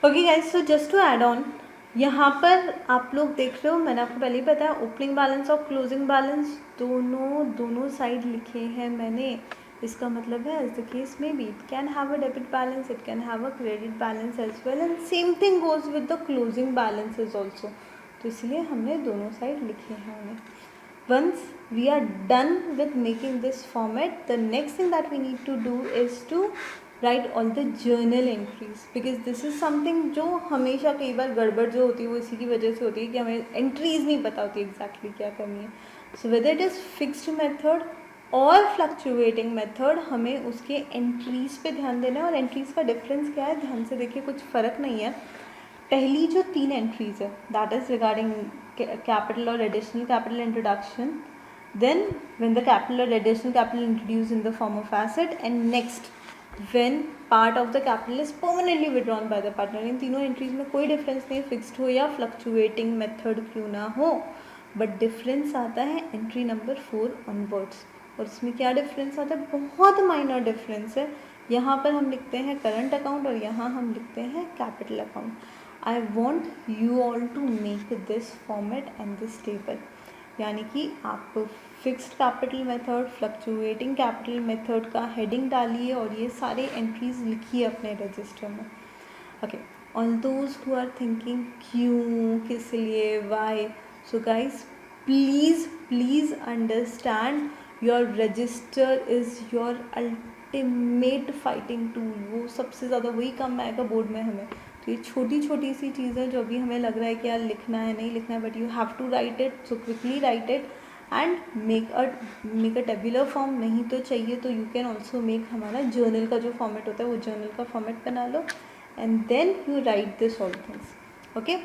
Okay guys, so just to add on, यहाँ पर आप लोग देख रहे हो, मैंने आपको पहले ही बताया ओपनिंग बैलेंस और क्लोजिंग बैलेंस दोनों साइड लिखे हैं मैंने. इसका मतलब है एज द केस में be, it can have a debit balance, it can have a credit balance as well, and same thing goes with the closing balances also. तो इसलिए हमने दोनों साइड लिखे हैं उन्हें. Once we are done with making this format, the next thing that we need to do is to write all the journal entries, because this is something जो हमेशा कई बार गड़बड़ जो होती है वो इसी की वजह से होती है कि हमें एंट्रीज नहीं पता होती exactly क्या करनी है. So whether it is fixed method और फ्लक्चुएटिंग मेथड, हमें उसके एंट्रीज पे ध्यान देना है. और एंट्रीज का डिफरेंस क्या है, ध्यान से देखिए, कुछ फ़र्क नहीं है. पहली जो 3 एंट्रीज है दैट इज रिगार्डिंग कैपिटल और additional capital introduction, then when the capital और additional capital introduce in the form of asset, and next when part of the capital is permanently withdrawn by the partner. इन तीनों entries में कोई difference नहीं, fixed हो या fluctuating method क्यों ना हो, बट डिफरेंस आता है एंट्री नंबर 4 ऑनवर्ड्स. और इसमें क्या डिफरेंस आता है, बहुत माइनर डिफरेंस है. यहाँ पर हम लिखते हैं करंट अकाउंट और यहाँ हम लिखते हैं capital account. I want you all to make this format and this table. यानी कि आप fixed capital method, fluctuating capital method का हेडिंग डालिए और ये सारे एंट्रीज लिखिए अपने रजिस्टर में. Okay, all those who are thinking क्यों, किस लिए, why, so guys please understand, your register is your ultimate fighting tool. वो सबसे ज़्यादा वही काम आएगा बोर्ड में हमें. तो ये छोटी छोटी सी चीज़ें जो अभी हमें लग रहा है कि यार लिखना है नहीं लिखना है, but you have to write it, so quickly write it and make a tabular form. नहीं तो चाहिए तो यू कैन ऑल्सो मेक, हमारा जर्नल का जो फॉर्मेट होता है वो जर्नल का फॉर्मेट बना लो and then you write this all things. Okay,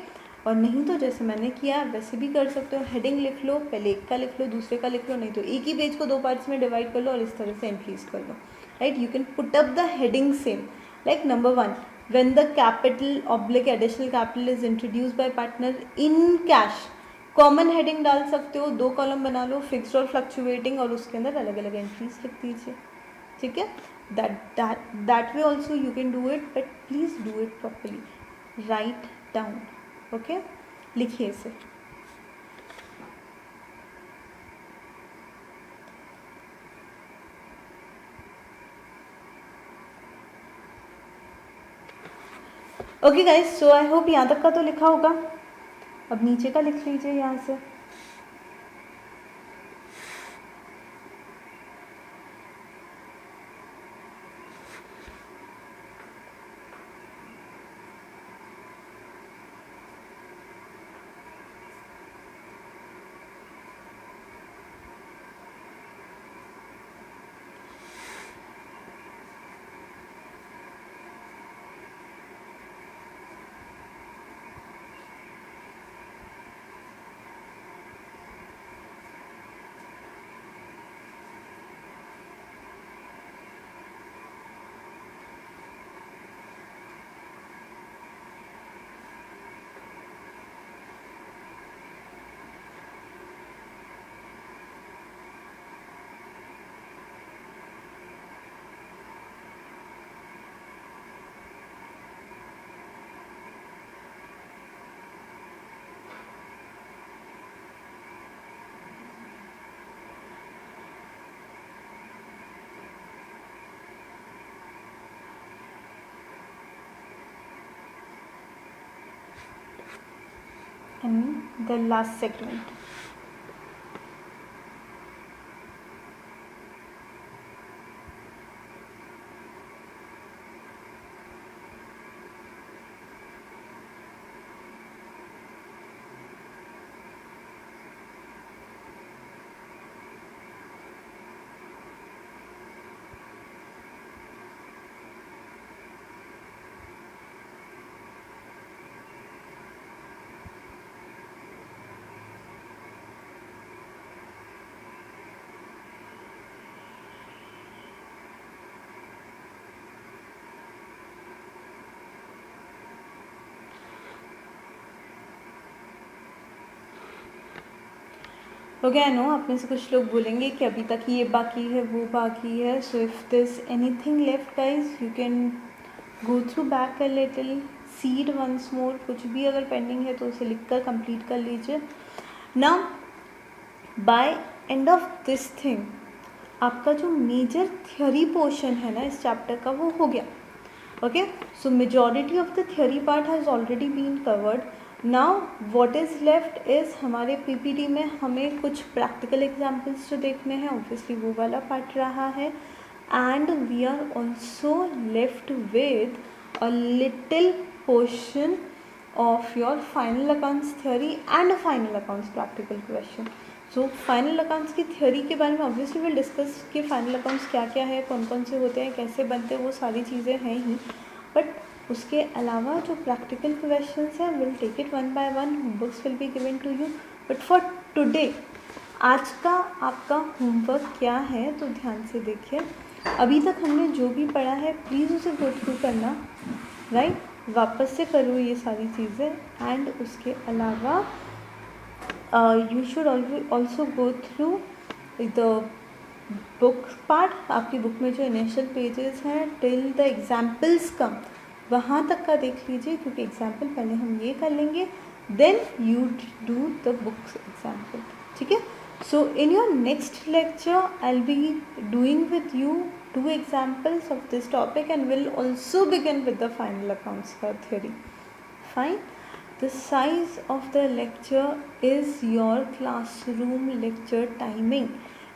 और नहीं तो जैसे मैंने किया वैसे भी कर सकते हो. हेडिंग लिख लो, पहले एक का लिख लो, दूसरे का लिख लो, नहीं तो एक ही पेज को 2 पार्ट्स में डिवाइड कर लो और इस तरह से एंट्रीज कर लो. Right, you can put up the heading same, like number 1, when the capital oblique additional capital is introduced by partner in cash, common heading डाल सकते हो, 2 कॉलम बना लो, फिक्स्ड और फ्लक्चुएटिंग, और उसके अंदर अलग अलग एंट्रीज लिख दीजिए. ठीक है, that way also you can do it, but please do it properly. Write down. Okay, लिखिए इसे. Okay guys, so I hope यहाँ तक का तो लिखा होगा. अब नीचे का लिख लीजिए यहाँ से. In the last segment. Okay, I know आप में से कुछ लोग बोलेंगे कि अभी तक ये बाकी है, वो बाकी है. So if this anything left guys, you can go through back a little, see it once more. कुछ भी अगर पेंडिंग है तो उसे लिख कर कंप्लीट कर लीजिए. Now by end of this thing आपका जो मेजर थियोरी पोर्शन है ना इस चैप्टर का, वो हो गया. Okay, so majority of the theory part has already been covered. Now what is left is, हमारे पीपीटी में हमें कुछ प्रैक्टिकल एग्जाम्पल्स जो देखने हैं, ऑब्वियसली वो वाला पार्ट रहा है. And we are also left with a little portion of your final accounts theory and final accounts practical question. So final accounts की थ्योरी के बारे में ऑब्वियसली विल डिस्कस कि फाइनल अकाउंट्स क्या क्या है, कौन कौन से होते हैं, कैसे बनते हैं, वो सारी चीज़ें हैं ही. बट उसके अलावा जो प्रैक्टिकल क्वेश्चंस हैं will take it one by one. Homeworks will be given to you. But for today आज का आपका होमवर्क क्या है तो ध्यान से देखिए. अभी तक हमने जो भी पढ़ा है प्लीज़ उसे गो थ्रू करना, राइट. वापस से करो ये सारी चीज़ें. एंड उसके अलावा you should also go through the book part. आपकी बुक में जो इनिशियल पेजेस हैं टिल द एग्जाम्पल्स कम, वहाँ तक का देख लीजिए, क्योंकि एग्जाम्पल पहले हम ये कर लेंगे, then you do the books example. ठीक है. So in your next lecture I'll be doing with you 2 examples of this topic and will also begin with the final accounts theory. Fine. The size of the lecture is your classroom lecture timing.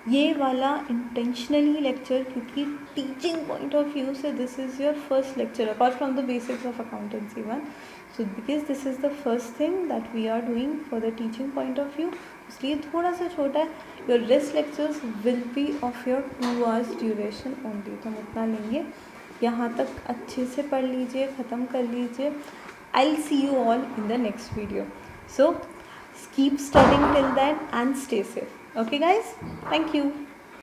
ये वाला intentionally lecture, क्योंकि teaching point of view से this is your first lecture apart from the basics of accountancy one. So because this is the first thing that we are doing for the teaching point of view, इसलिए थोड़ा सा छोटा है. Your rest lectures will be of your 2 hours duration only. तो हम उतना लेंगे. यहाँ तक अच्छे से पढ़ लीजिए, ख़त्म कर लीजिए. I'll see you all in the next video. So keep studying till then and stay safe. Okay guys, thank you.